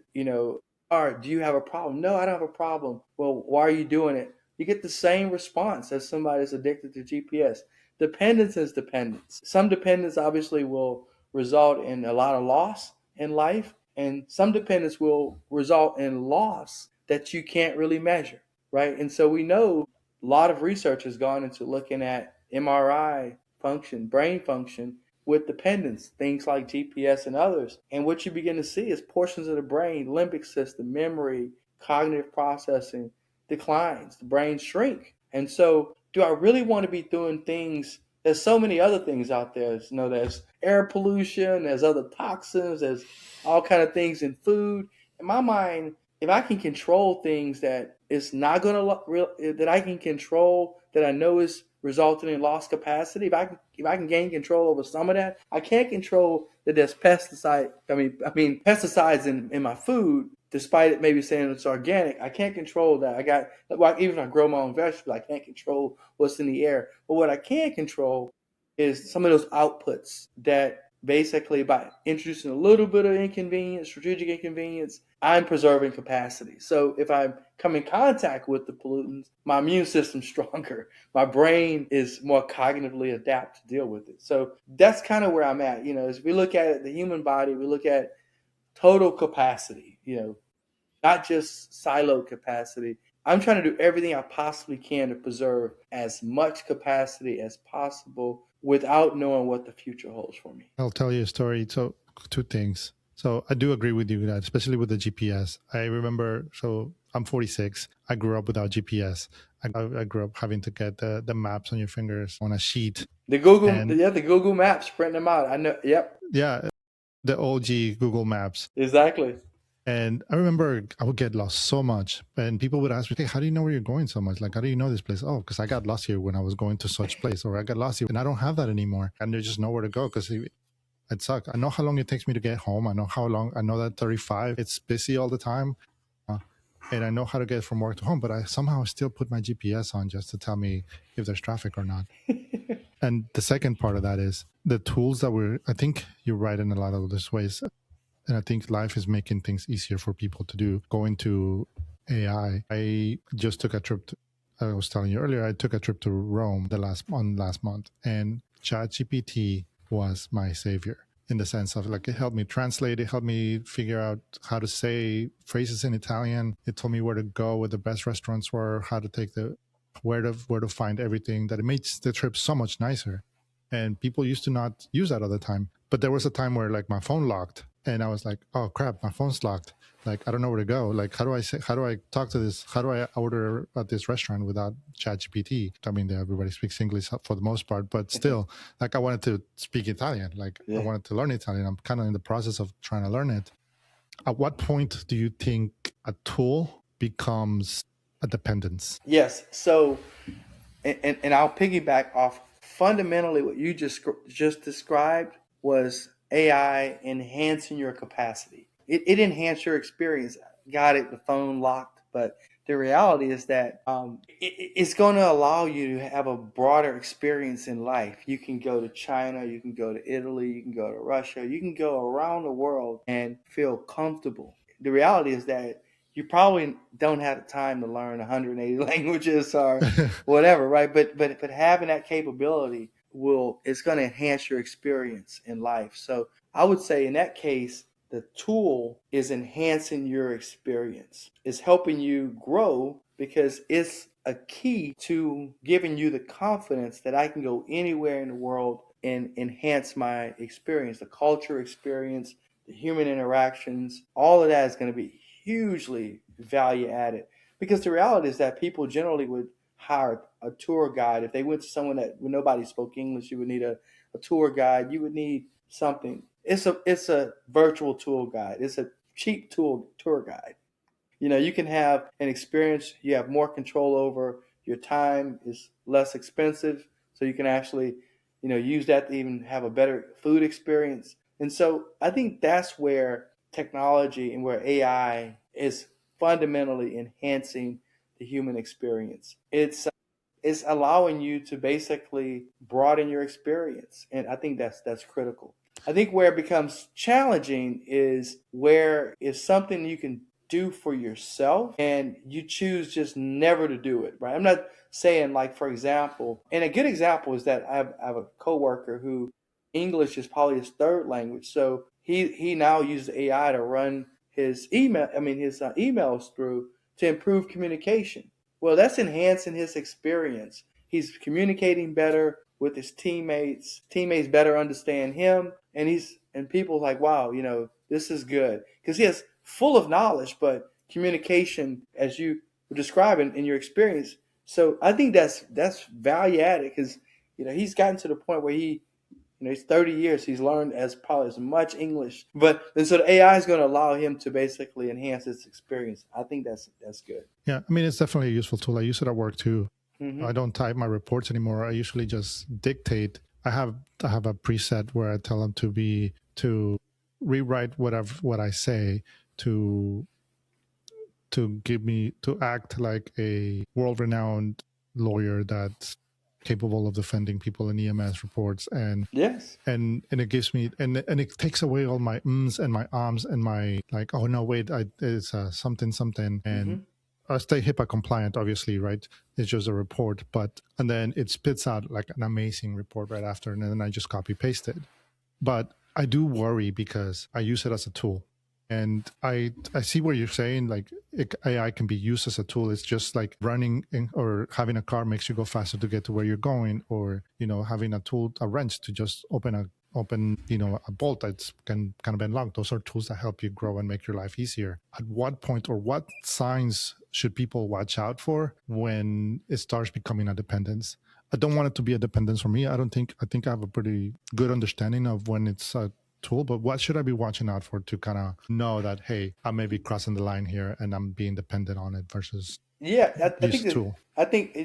all right, do you have a problem? No, I don't have a problem. Well, why are you doing it? You get the same response as somebody that's addicted to GPS. Dependence is dependence. Some dependence obviously will result in a lot of loss in life, and some dependence will result in loss that you can't really measure, right? And so we know a lot of research has gone into looking at MRI function, brain function, with dependence, things like GPS and others. And what you begin to see is portions of the brain, limbic system, memory, cognitive processing declines, the brain shrink. And so do I really want to be doing things? There's so many other things out there. There's air pollution, there's other toxins, there's all kind of things in food. In my mind, if I can control things that it's not going to that I can control that I know is resulting in lost capacity, if I can gain control over some of that, I can't control that there's pesticides in my food, despite it maybe saying it's organic. I can't control that. Even if I grow my own vegetables, I can't control what's in the air. But what I can control is some of those outputs that basically by introducing a little bit of inconvenience, strategic inconvenience, I'm preserving capacity. So if I come in contact with the pollutants, my immune system's stronger. My brain is more cognitively adapt to deal with it. So that's kind of where I'm at. As we look at it, the human body, we look at total capacity, not just siloed capacity. I'm trying to do everything I possibly can to preserve as much capacity as possible without knowing what the future holds for me. I'll tell you a story. So, two things. So, I do agree with you that, especially with the GPS. I remember, so I'm 46. I grew up without GPS. I grew up having to get the maps on your fingers on a sheet. And The Google Maps, print them out. I know. Yep. yeah, the OG Google Maps. Exactly. And I remember I would get lost so much. And people would ask me, hey, how do you know where you're going so much? Like, how do you know this place? Oh, because I got lost here when I was going to such place, or I got lost here and I don't have that anymore. And there's just nowhere to go because it sucks. I know how long it takes me to get home. I know how long, I know that 35, it's busy all the time. And I know how to get from work to home, but I somehow still put my GPS on just to tell me if there's traffic or not. And the second part of that is the tools that I think you're right in a lot of these ways. And I think life is making things easier for people to do. Going to AI, I just took a trip. I was telling you earlier, I took a trip to Rome last month, and ChatGPT was my savior in the sense of like it helped me translate, it helped me figure out how to say phrases in Italian. It told me where to go, where the best restaurants were, how to take where to find everything. That it makes the trip so much nicer. And people used to not use that all the time. But there was a time where like my phone locked and I was like, oh crap, my phone's locked. Like, I don't know where to go. Like, how do I talk to this? How do I order at this restaurant without ChatGPT? I mean, everybody speaks English for the most part, but still, like I wanted to speak Italian. Like I wanted to learn Italian. I'm kind of in the process of trying to learn it. At what point do you think a tool becomes a dependence? Yes. So, and I'll piggyback off fundamentally what you just described was AI enhancing your capacity. It enhanced your experience. Got it, the phone locked, but the reality is that it's going to allow you to have a broader experience in life. You can go to China, you can go to Italy, you can go to Russia, you can go around the world and feel comfortable. The reality is that you probably don't have the time to learn 180 languages or whatever, right? But having that capability it's going to enhance your experience in life. So I would say in that case, the tool is enhancing your experience. It's helping you grow because it's a key to giving you the confidence that I can go anywhere in the world and enhance my experience, the culture experience, the human interactions. All of that is going to be hugely value added because the reality is that people generally would hire a tour guide. If they went to someone that when nobody spoke English, you would need a tour guide. You would need something. It's a virtual tour guide. It's a cheap tour guide. You can have an experience. You have more control over your time. Is less expensive, so you can actually, use that to even have a better food experience. And so I think that's where technology and where AI is fundamentally enhancing the human experience. It's allowing you to basically broaden your experience, and I think that's critical. I think where it becomes challenging is where it's something you can do for yourself and you choose just never to do it, right? I'm not saying, like, for example, and a good example is that I have a coworker who English is probably his third language, so he now uses AI to run his emails through to improve communication. Well, that's enhancing his experience. He's communicating better with his teammates. Teammates better understand him, and people like, wow, this is good because he is full of knowledge, but communication, as you were describing in your experience. So I think that's value added because he's gotten to the point where he's 30 years. He's learned probably as much English, and so the AI is going to allow him to basically enhance his experience. I think that's good. Yeah, I mean, it's definitely a useful tool. I use it at work too. Mm-hmm. I don't type my reports anymore. I usually just dictate. I have a preset where I tell them to rewrite what I say to give me to act like a world renowned lawyer that capable of defending people in EMS reports, Yes. and it gives me, and it takes away all my ums and my arms and my like, oh no, wait, it's something something, and Hmm. I stay HIPAA compliant, obviously, right? It's just a report, but and then it spits out like an amazing report right after, and then I just copy paste it. But I do worry because I use it as a tool. And I see what you're saying. Like AI can be used as a tool. It's just like running or having a car makes you go faster to get to where you're going, or having a tool, a wrench to just open a bolt that's can kind of been locked. Those are tools that help you grow and make your life easier. At what point or what signs should people watch out for when it starts becoming a dependence? I don't want it to be a dependence for me. I think I have a pretty good understanding of when it's a tool, but what should I be watching out for to kind of know that, hey, I may be crossing the line here and I'm being dependent on it versus Yeah, I use think a that tool? I think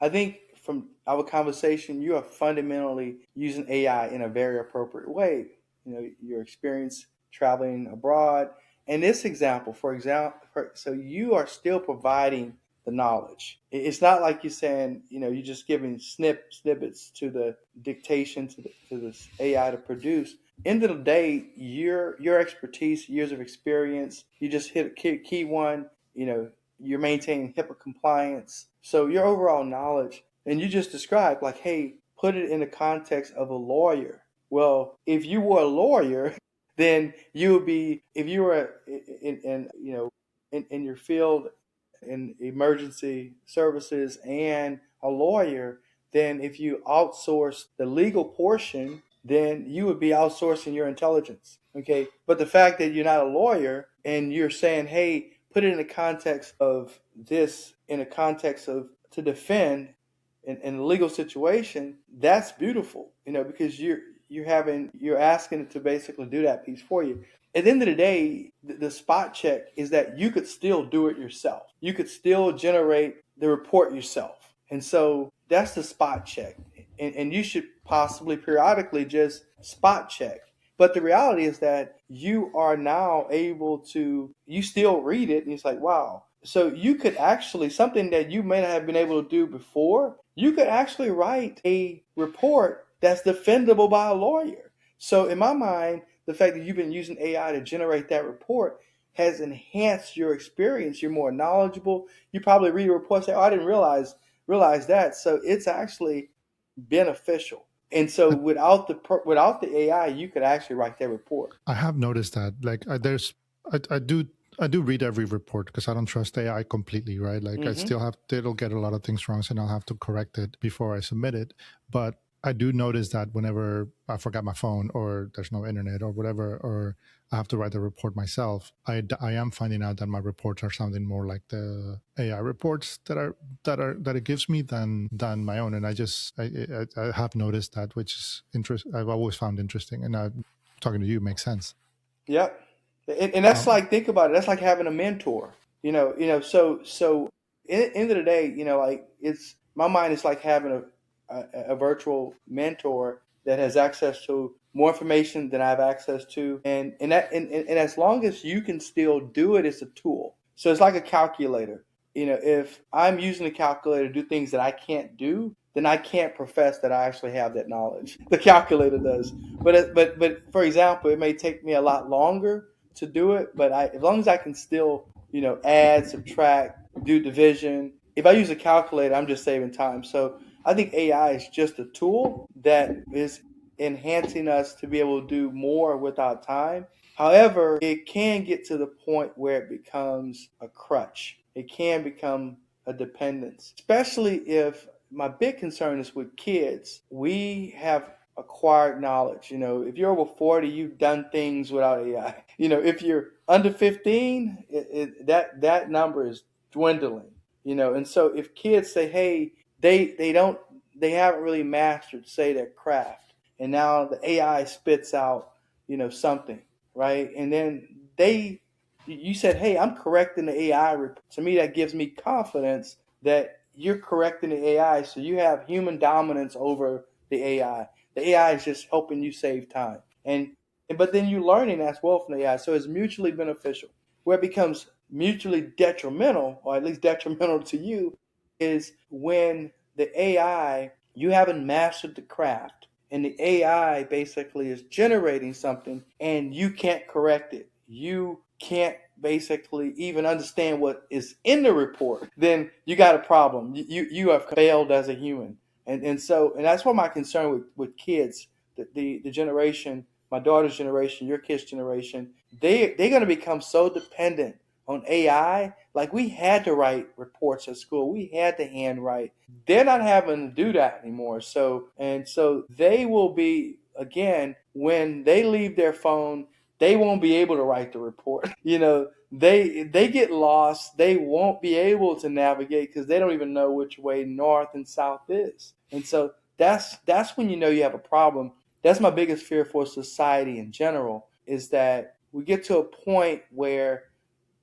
I think from our conversation, you are fundamentally using AI in a very appropriate way. Your experience traveling abroad, and this example, for example, so you are still providing the knowledge. It's not like you're saying, you're just giving snippets to the dictation to this AI to produce. End of the day, your expertise, years of experience, you just hit a key one. You know, you're maintaining HIPAA compliance. So your overall knowledge, and you just described like, hey, put it in the context of a lawyer. Well, if you were a lawyer, then you would be, if you were in your field in emergency services and a lawyer, then if you outsource the legal portion, then you would be outsourcing your intelligence. Okay. But the fact that you're not a lawyer and you're saying, hey, put it in the context of this, in the context of to defend in a legal situation, that's beautiful, because you're asking it to basically do that piece for you. At the end of the day, the spot check is that you could still do it yourself. You could still generate the report yourself. And so that's the spot check. And you should possibly periodically just spot check. But the reality is that you are now able to, you still read it and it's like, wow. So you could actually, something that you may not have been able to do before, you could actually write a report that's defendable by a lawyer. So in my mind, the fact that you've been using AI to generate that report has enhanced your experience. You're more knowledgeable. You probably read a report and say, "Oh, I didn't realize that." So it's actually beneficial. And so without the AI, you could actually write that report. I have noticed that. Like, I do read every report because I don't trust AI completely, right? Like, I Hmm. still have it'll get a lot of things wrong, and I'll have to correct it before I submit it. But I do notice that whenever I forgot my phone or there's no internet or whatever, or I have to write the report myself, I am finding out that my reports are sounding more like the AI reports that it gives me than my own. And I have noticed that, which is I've always found interesting, and talking to you makes sense. Yep. And that's Um, like, think about it. That's like having a mentor. So in the end of the day, like, it's my mind is like having a virtual mentor that has access to more information than I have access to, and as long as you can still do it, it's a tool. So it's like a calculator. If I'm using a calculator to do things that I can't do, then I can't profess that I actually have that knowledge. The calculator does. But for example, it may take me a lot longer to do it, but as long as I can still add, subtract, do division. If I use a calculator, I'm just saving time. So I think AI is just a tool that is enhancing us to be able to do more with our time. However, it can get to the point where it becomes a crutch. It can become a dependence, especially if my big concern is with kids. We have acquired knowledge. If you're over 40, you've done things without AI. If you're under 15, that number is dwindling. And so if kids say, hey, they haven't really mastered, say, their craft, and now the AI spits out, something, right? And then you said, hey, I'm correcting the AI report. To me, that gives me confidence that you're correcting the AI, so you have human dominance over the AI. The AI is just helping you save time, but then you're learning as well from the AI, so it's mutually beneficial. Where it becomes mutually detrimental, or at least detrimental to you, is when the AI you haven't mastered the craft, and the AI basically is generating something and you can't correct it. You can't basically even understand what is in the report, then you got a problem. You have failed as a human. And that's what my concern with kids, the generation, my daughter's generation, your kids' generation, they're going to become so dependent on AI. Like we had to write reports at school, we had to handwrite. They're not having to do that anymore. So they will be, again, when they leave their phone, they won't be able to write the report. They get lost. They won't be able to navigate because they don't even know which way north and south is. And so that's when you know you have a problem. That's my biggest fear for society in general, is that we get to a point where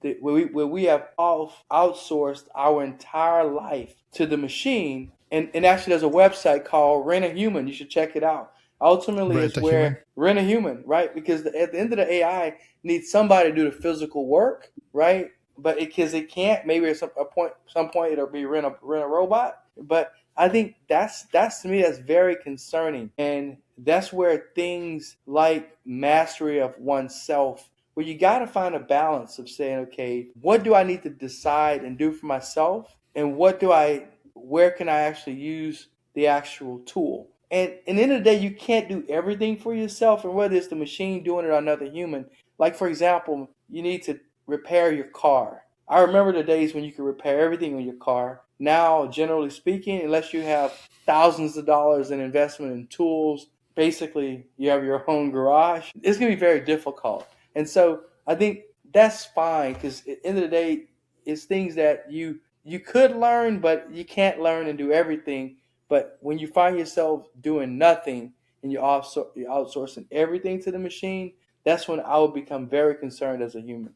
we have outsourced our entire life to the machine. And actually, there's a website called Rent a Human. You should check it out. Ultimately, Rent it's a human. where Rent a Human, right? Because at the end of the AI needs somebody to do the physical work, right? But because it can't, maybe at some point it'll be rent a robot. But I think that's to me that's very concerning, and that's where things like mastery of oneself, where you got to find a balance of saying, okay, what do I need to decide and do for myself, and where can I actually use the actual tool? And in the end of the day, you can't do everything for yourself, and whether it's the machine doing it or another human. Like for example, you need to repair your car. I remember the days when you could repair everything on your car. Now, generally speaking, unless you have thousands of dollars in investment in tools, basically you have your own garage, it's going to be very difficult. And so I think that's fine, because at the end of the day, it's things that you could learn, but you can't learn and do everything. But when you find yourself doing nothing and you're outsourcing everything to the machine, that's when I will become very concerned as a human.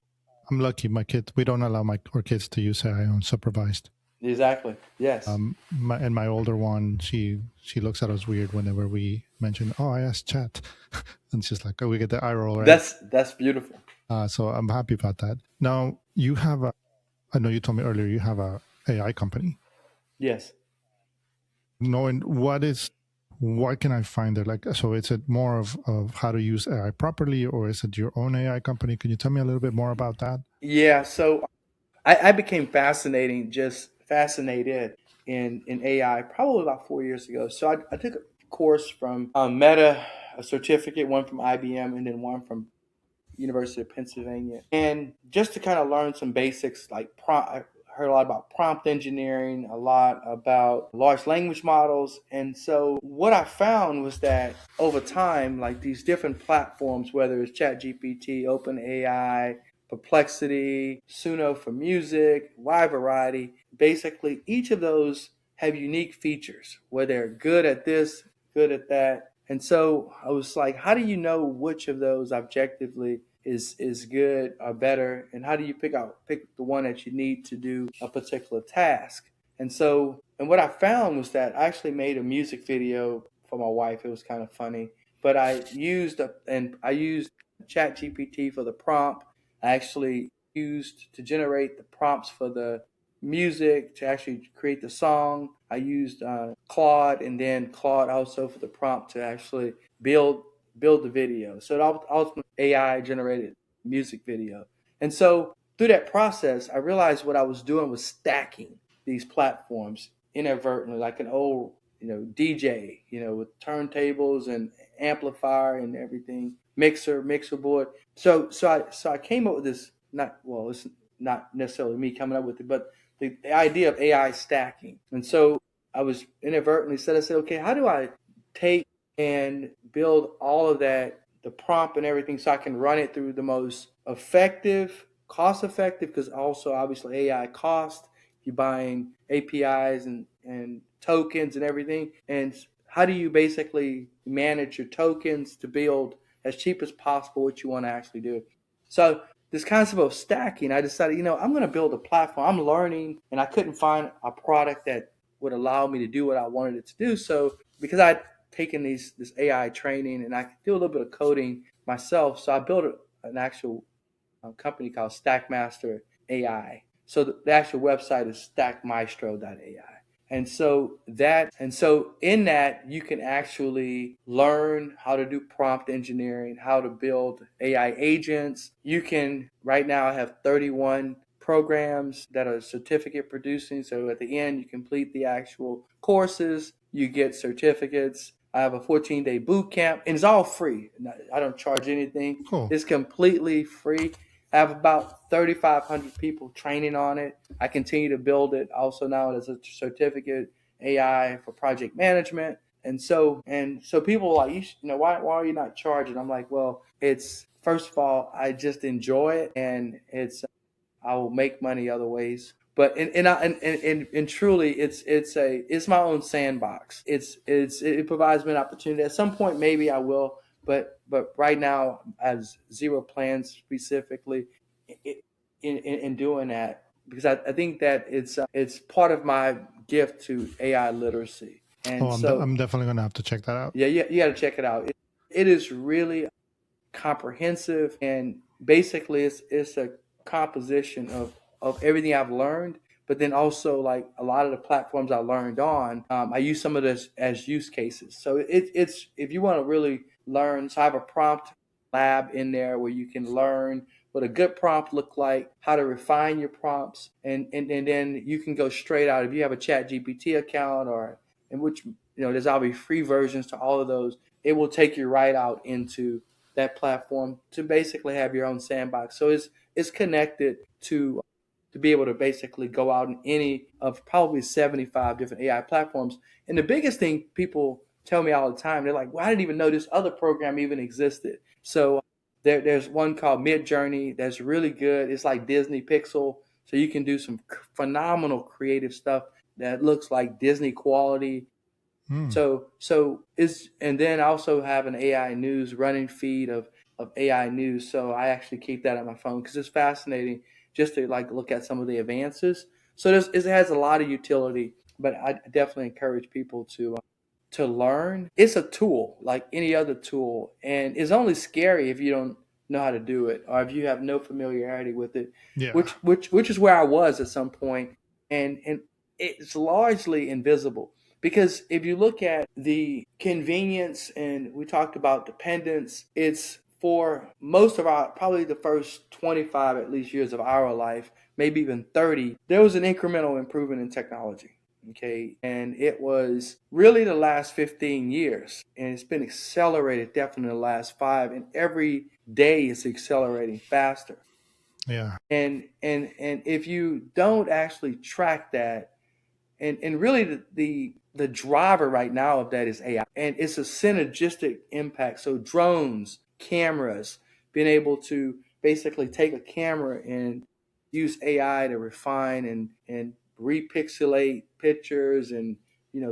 I'm lucky. We don't allow our kids to use AI unsupervised. Exactly. Yes. My older one, she looks at us weird whenever we mention, "Oh, I asked chat," and she's like, "Oh, we get the eye roll, right?" That's beautiful. So I'm happy about that. Now you have I know you told me earlier you have a AI company. Yes. Knowing what can I find there? Like, so is it more of how to use AI properly, or is it your own AI company? Can you tell me a little bit more about that? Yeah. So I became fascinated in AI probably about 4 years ago. So I took a course from Meta, a certificate, one from IBM, and then one from University of Pennsylvania. And just to kind of learn some basics, like I heard a lot about prompt engineering, a lot about large language models. And so what I found was that over time, like these different platforms, whether it's ChatGPT, OpenAI, Perplexity, Suno for music, wide variety, basically each of those have unique features where they're good at this, good at that. And so I was like, how do you know which of those objectively is good or better, and how do you pick the one that you need to do a particular task? And what I found was that I actually made a music video for my wife. It was kind of funny, but I used ChatGPT for the prompt. I actually used to generate the prompts for the music to actually create the song. I used Claude, and then Claude also for the prompt to actually build the video. So it ultimately AI generated music video. And so through that process, I realized what I was doing was stacking these platforms inadvertently, like an old DJ, with turntables and amplifier and everything, mixer board. So I came up with this. Not well, it's not necessarily me coming up with it, but the idea of AI stacking. And so I was inadvertently I said, okay, how do I take and build all of that, the prompt and everything, so I can run it through the most effective, cost effective, because also obviously AI cost, you're buying APIs and tokens and everything. And how do you basically manage your tokens to build as cheap as possible what you want to actually do? So this concept of stacking, I decided, I'm going to build a platform. I'm learning, and I couldn't find a product that would allow me to do what I wanted it to do. So because I'd taken this AI training and I could do a little bit of coding myself, so I built an actual company called Stackmaster AI. So the actual website is stackmaestro.ai. And so in that you can actually learn how to do prompt engineering, how to build AI agents. You can right now have 31 programs that are certificate producing. So at the end you complete the actual courses, you get certificates. I have a 14-day boot camp, and it's all free. I don't charge anything. Cool. It's completely free. I have about 3,500 people training on it. I continue to build it also now as a certificate AI for project management. And so people are like, why are you not charging? I'm like, well, it's first of all, I just enjoy it, and I will make money other ways. But and truly, it's my own sandbox. It provides me an opportunity. At some point, maybe I will, but right now, as zero plans specifically in doing that, because I think that it's part of my gift to AI literacy. Oh, And I'm so, definitely gonna have to check that out. yeah, you got to check it out. It is really comprehensive, and basically it's a composition of everything I've learned, but then also like a lot of the platforms I learned on, I use some of this as use cases. So it's if you want to really learn, so I have a prompt lab in there where you can learn what a good prompt look like, how to refine your prompts, and then you can go straight out if you have a chat GPT account, or in which there's always free versions to all of those. It will take you right out into that platform to basically have your own sandbox. So it's connected to be able to basically go out in any of probably 75 different AI platforms. And the biggest thing people tell me all the time, they're like, well, I didn't even know this other program even existed. So there's one called Midjourney that's really good. It's like Disney Pixel. So you can do some phenomenal creative stuff that looks like Disney quality. Hmm. So is and then I also have an AI news running feed of AI news. So I actually keep that on my phone because it's fascinating just to like look at some of the advances. So it has a lot of utility, but I definitely encourage people to learn. It's a tool like any other tool, and it's only scary if you don't know how to do it or if you have no familiarity with it, Yeah. which is where I was at some point, and it's largely invisible. Because if you look at the convenience, and we talked about dependence, it's for most of our, probably the first 25 at least years of our life, maybe even 30, there was an incremental improvement in technology. Okay. And it was really the last 15 years. And it's been accelerated definitely in the last five. And every day it's accelerating faster. Yeah. And if you don't actually track that, and really the driver right now of that is AI, and it's a synergistic impact. So drones, cameras, being able to basically take a camera and use AI to refine and repixelate pictures, and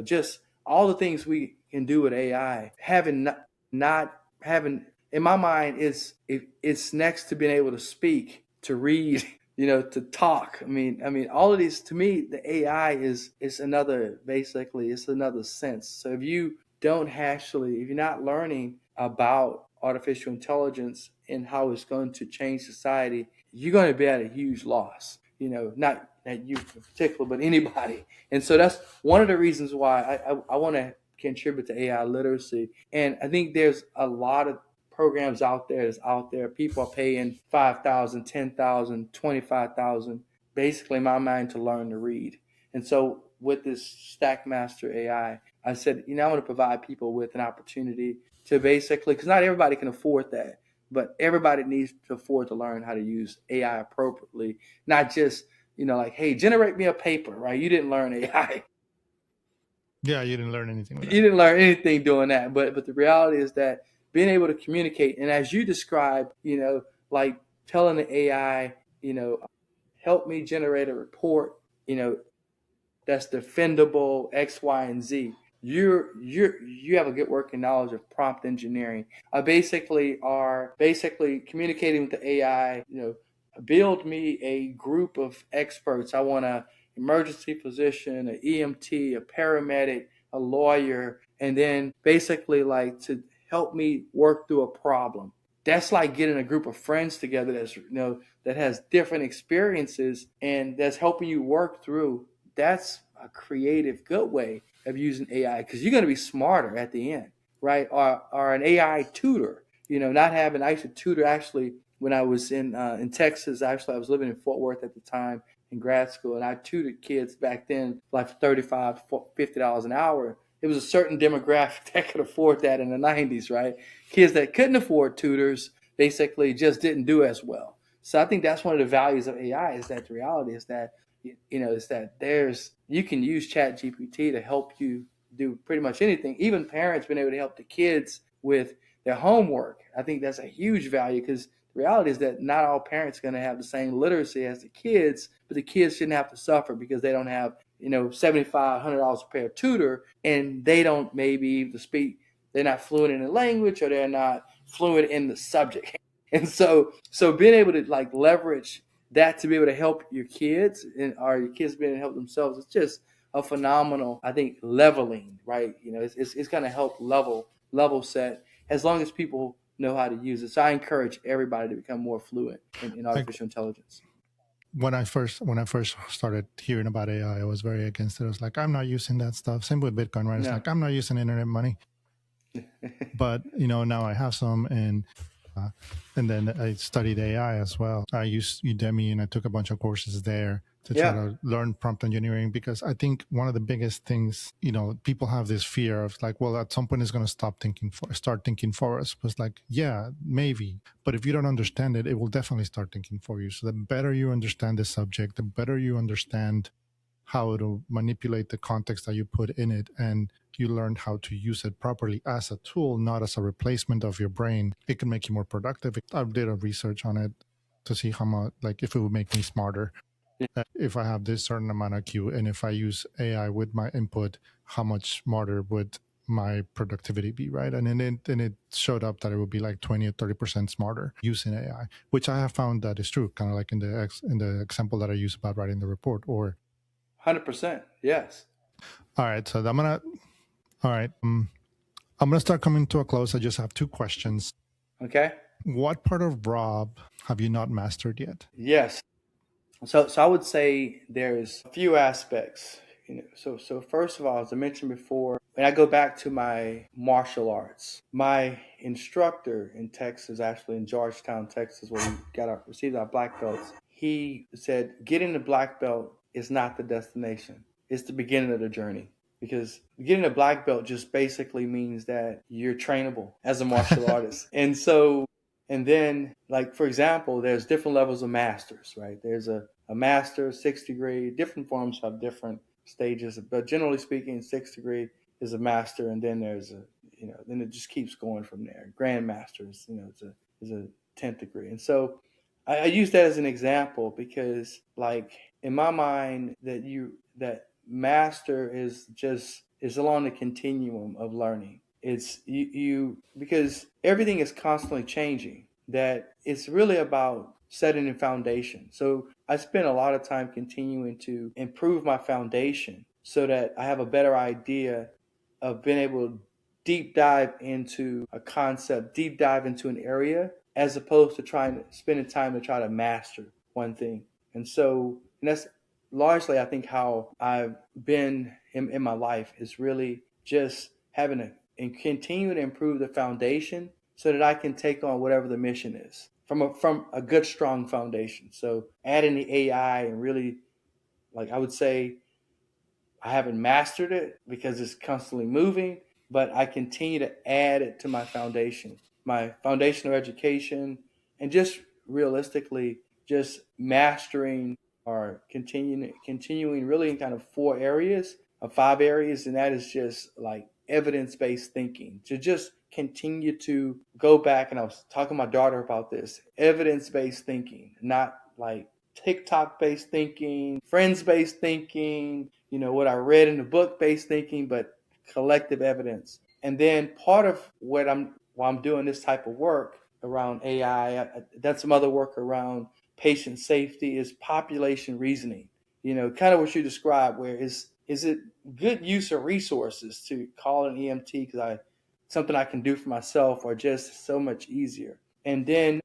just all the things we can do with AI. Having not having in my mind is it's next to being able to speak, to read, to talk. I mean, all of these, to me, the AI is another, basically, it's another sense. So if you're not learning about artificial intelligence and how it's going to change society, you're going to be at a huge loss. Not that you in particular, but anybody. And so that's one of the reasons why I want to contribute to AI literacy. And I think there's a lot of programs out there that's out there. People are paying 5,000, 10,000, 25,000, basically in my mind, to learn to read. And so with this Stackmaster AI, I said, I want to provide people with an opportunity to basically, because not everybody can afford that, but everybody needs to afford to learn how to use AI appropriately, not just, like, hey, generate me a paper, right? You didn't learn AI. Yeah. You didn't learn anything with You that. didn't learn anything doing that. But the reality is that being able to communicate, and as you described, like telling the AI, help me generate a report, you know, that's defendable X, Y, and Z. You have a good working knowledge of prompt engineering. I basically communicating with the AI. Build me a group of experts. I want a emergency physician, an EMT, a paramedic, a lawyer, and then basically like to help me work through a problem. That's like getting a group of friends together that has different experiences and that's helping you work through. That's a creative, good way of using AI, because you're going to be smarter at the end, right? Or an AI tutor, not having, I used to tutor actually when I was in Texas. Actually, I was living in Fort Worth at the time in grad school, and I tutored kids back then like $35, $50 an hour. It was a certain demographic that could afford that in the 90s, right? Kids that couldn't afford tutors basically just didn't do as well. So I think that's one of the values of AI, is that the reality is that is that you can use Chat GPT to help you do pretty much anything. Even parents being able to help the kids with their homework. I think that's a huge value, because the reality is that not all parents are going to have the same literacy as the kids, but the kids shouldn't have to suffer because they don't have $7,500 a pair of tutor, and they don't maybe speak. They're not fluent in the language, or they're not fluent in the subject. And so being able to like leverage that to be able to help your kids, or your kids being able to help themselves, it's just a phenomenal, I think, leveling, right? It's going to help level set, as long as people know how to use it. So I encourage everybody to become more fluent in Like artificial intelligence. when I first started hearing about AI, I was very against it. I was like, I'm not using that stuff. Same with Bitcoin, right? It's No. like, I'm not using internet money. But now I have some, uh, and then I studied AI as well. I used Udemy, and I took a bunch of courses there to try Yeah. to learn prompt engineering, because I think one of the biggest things, people have this fear of like, well, at some point it's going to start thinking for us. But it's like, yeah, maybe, but if you don't understand it, it will definitely start thinking for you. So the better you understand the subject, the better you understand how to manipulate the context that you put in it, and you learn how to use it properly as a tool, not as a replacement of your brain, it can make you more productive. I did a research on it to see how much, like, if it would make me smarter. If I have this certain amount of Q, and if I use AI with my input, how much smarter would my productivity be, right? And it showed up that it would be like 20 or 30% smarter using AI, which I have found that is true, kind of like in the example that I use about writing the report. Or 100%. Yes. all right, so all right, I'm gonna start coming to a close. I just have two questions. Okay. What part of Rob have you not mastered yet? Yes. So I would say there's a few aspects. So first of all, as I mentioned before, when I go back to my martial arts, my instructor in Texas, actually in Georgetown, Texas, where we received our black belts, he said, getting the black belt is not the destination. It's the beginning of the journey. Because getting a black belt just basically means that you're trainable as a martial artist. And then, like, for example, there's different levels of masters, right? There's a master, 6th degree, different forms have different stages, but generally speaking, 6th degree is a master, and then there's then it just keeps going from there. Grandmasters, is a 10th degree. And so I use that as an example because, like, in my mind, that master is along the continuum of learning. It's you because everything is constantly changing. That it's really about setting a foundation. So I spend a lot of time continuing to improve my foundation so that I have a better idea of being able to deep dive into a concept, deep dive into an area, as opposed to spending time to try to master one thing. And that's largely, I think, how I've been in my life, is really just having and continue to improve the foundation so that I can take on whatever the mission is from a good, strong foundation. So adding the AI and really, like, I would say, I haven't mastered it because it's constantly moving, but I continue to add it to my foundational education, and just realistically, just mastering or continuing really in kind of 4 areas of 5 areas, and that is just like evidence-based thinking. To just continue to go back, and I was talking to my daughter about this, evidence-based thinking, not like TikTok based thinking, friends based thinking, what I read in the book based thinking, but collective evidence. And then part of while I'm doing this type of work around AI, done some other work around patient safety, is population reasoning. Kind of what you described, where is it good use of resources to call an EMT because something I can do for myself, or just so much easier. And then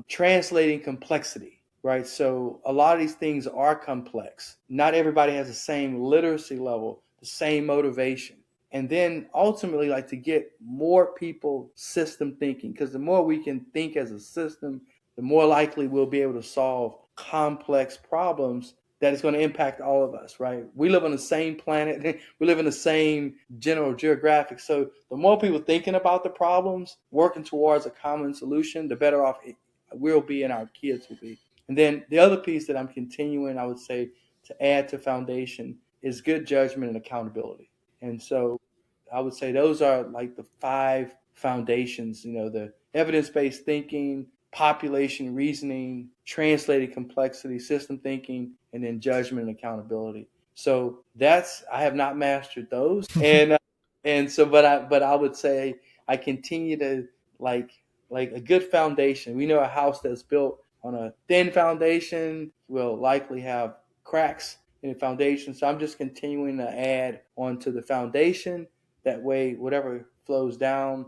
translating complexity. right? So a lot of these things are complex. Not everybody has the same literacy level, the same motivation. And then ultimately, like, to get more people system thinking, because the more we can think as a system, the more likely we'll be able to solve complex problems that is going to impact all of us, right? We live on the same planet, we live in the same general geographic. So the more people thinking about the problems, working towards a common solution, the better off we'll be and our kids will be. And then the other piece that I'm continuing, I would say, to add to foundation is good judgment and accountability. And so I would say those are like the five foundations, the evidence-based thinking, population reasoning, translated complexity, system thinking, and then judgment and accountability. So I have not mastered those. And so, but I would say I continue to like like a good foundation. We know a house that's built on a thin foundation will likely have cracks in the foundation. So I'm just continuing to add onto the foundation. That way, whatever flows down,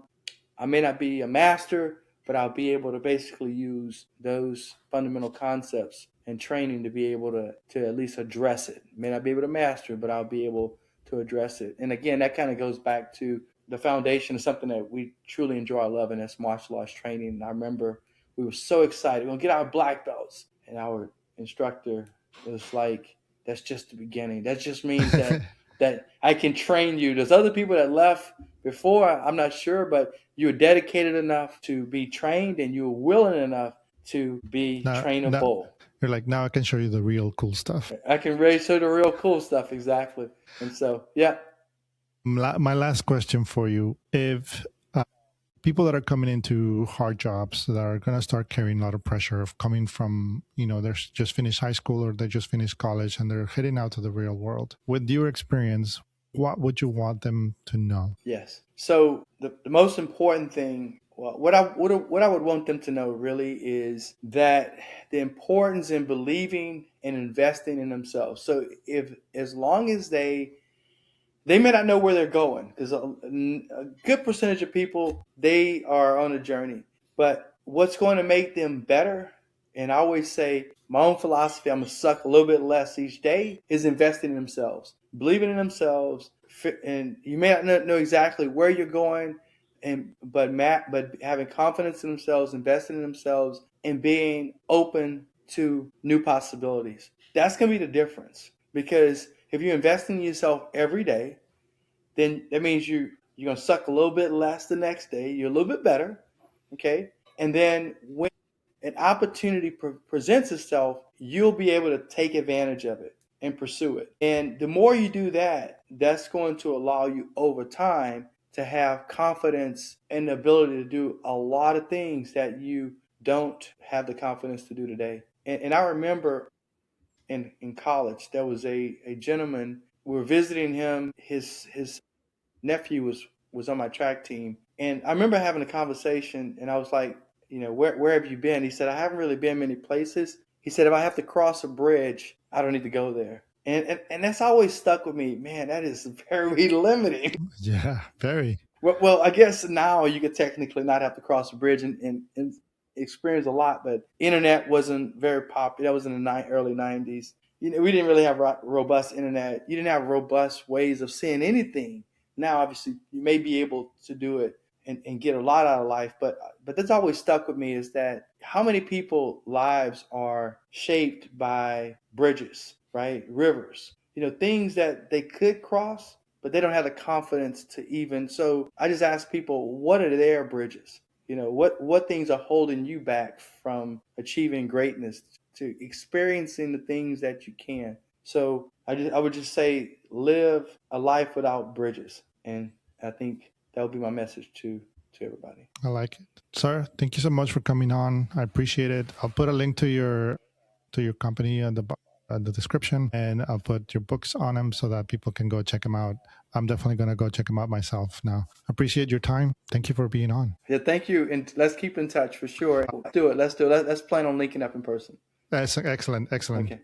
I may not be a master, but I'll be able to basically use those fundamental concepts and training to be able to at least address it. May not be able to master, but I'll be able to address it. And again, that kind of goes back to the foundation of something that we truly enjoy. I love, and that's martial arts training. And I remember we were so excited. We're going to get our black belts. And our instructor was like, that's just the beginning. That just means that I can train you. There's other people that left before, I'm not sure, but you were dedicated enough to be trained and you were willing enough to be now trainable. you're like, now I can show you the real cool stuff. I can really show the real cool stuff, exactly. And so, yeah. My last question for you: if people that are coming into hard jobs that are going to start carrying a lot of pressure of coming from, they're just finished high school or they just finished college and they're heading out to the real world, with your experience, what would you want them to know? Yes. So the most important thing, well, what I would want them to know really is that the importance in believing and investing in themselves. So if as long as they may not know where they're going, because a good percentage of people, they are on a journey. But what's going to make them better, and I always say my own philosophy, I'm going to suck a little bit less each day, is investing in themselves, believing in themselves. And you may not know exactly where you're going, but having confidence in themselves, investing in themselves, and being open to new possibilities. That's going to be the difference. Because if you invest in yourself every day, then that means you're gonna suck a little bit less the next day. You're a little bit better, okay? And then when an opportunity presents itself, you'll be able to take advantage of it and pursue it. And the more you do that, that's going to allow you over time to have confidence and the ability to do a lot of things that you don't have the confidence to do today. And I remember in college, there was a gentleman. We were visiting him. His nephew was on my track team, and I remember having a conversation. And I was like, where have you been? He said, I haven't really been many places. He said, if I have to cross a bridge, I don't need to go there. And that's always stuck with me. Man, that is very limiting. Yeah, very. Well, I guess now you could technically not have to cross a bridge and experience a lot, but internet wasn't very popular. That was in the early 90s. We didn't really have robust internet. You didn't have robust ways of seeing anything. Now, obviously, you may be able to do it and get a lot out of life, but that's always stuck with me, is that how many people lives are shaped by bridges, right? Rivers, things that they could cross, but they don't have the confidence to even. So I just ask people, what are their bridges? What things are holding you back from achieving greatness, to experiencing the things that you can. So I would just say, live a life without bridges, and I think that would be my message to everybody. I like it. Sir, thank you so much for coming on. I appreciate it. I'll put a link to your company in the description, and I'll put your books on them so that people can go check them out. I'm definitely going to go check them out myself now. Appreciate your time. Thank you for being on. Yeah, thank you, and let's keep in touch for sure. Let's do it. Let's plan on linking up in person. That's excellent. Excellent. Okay.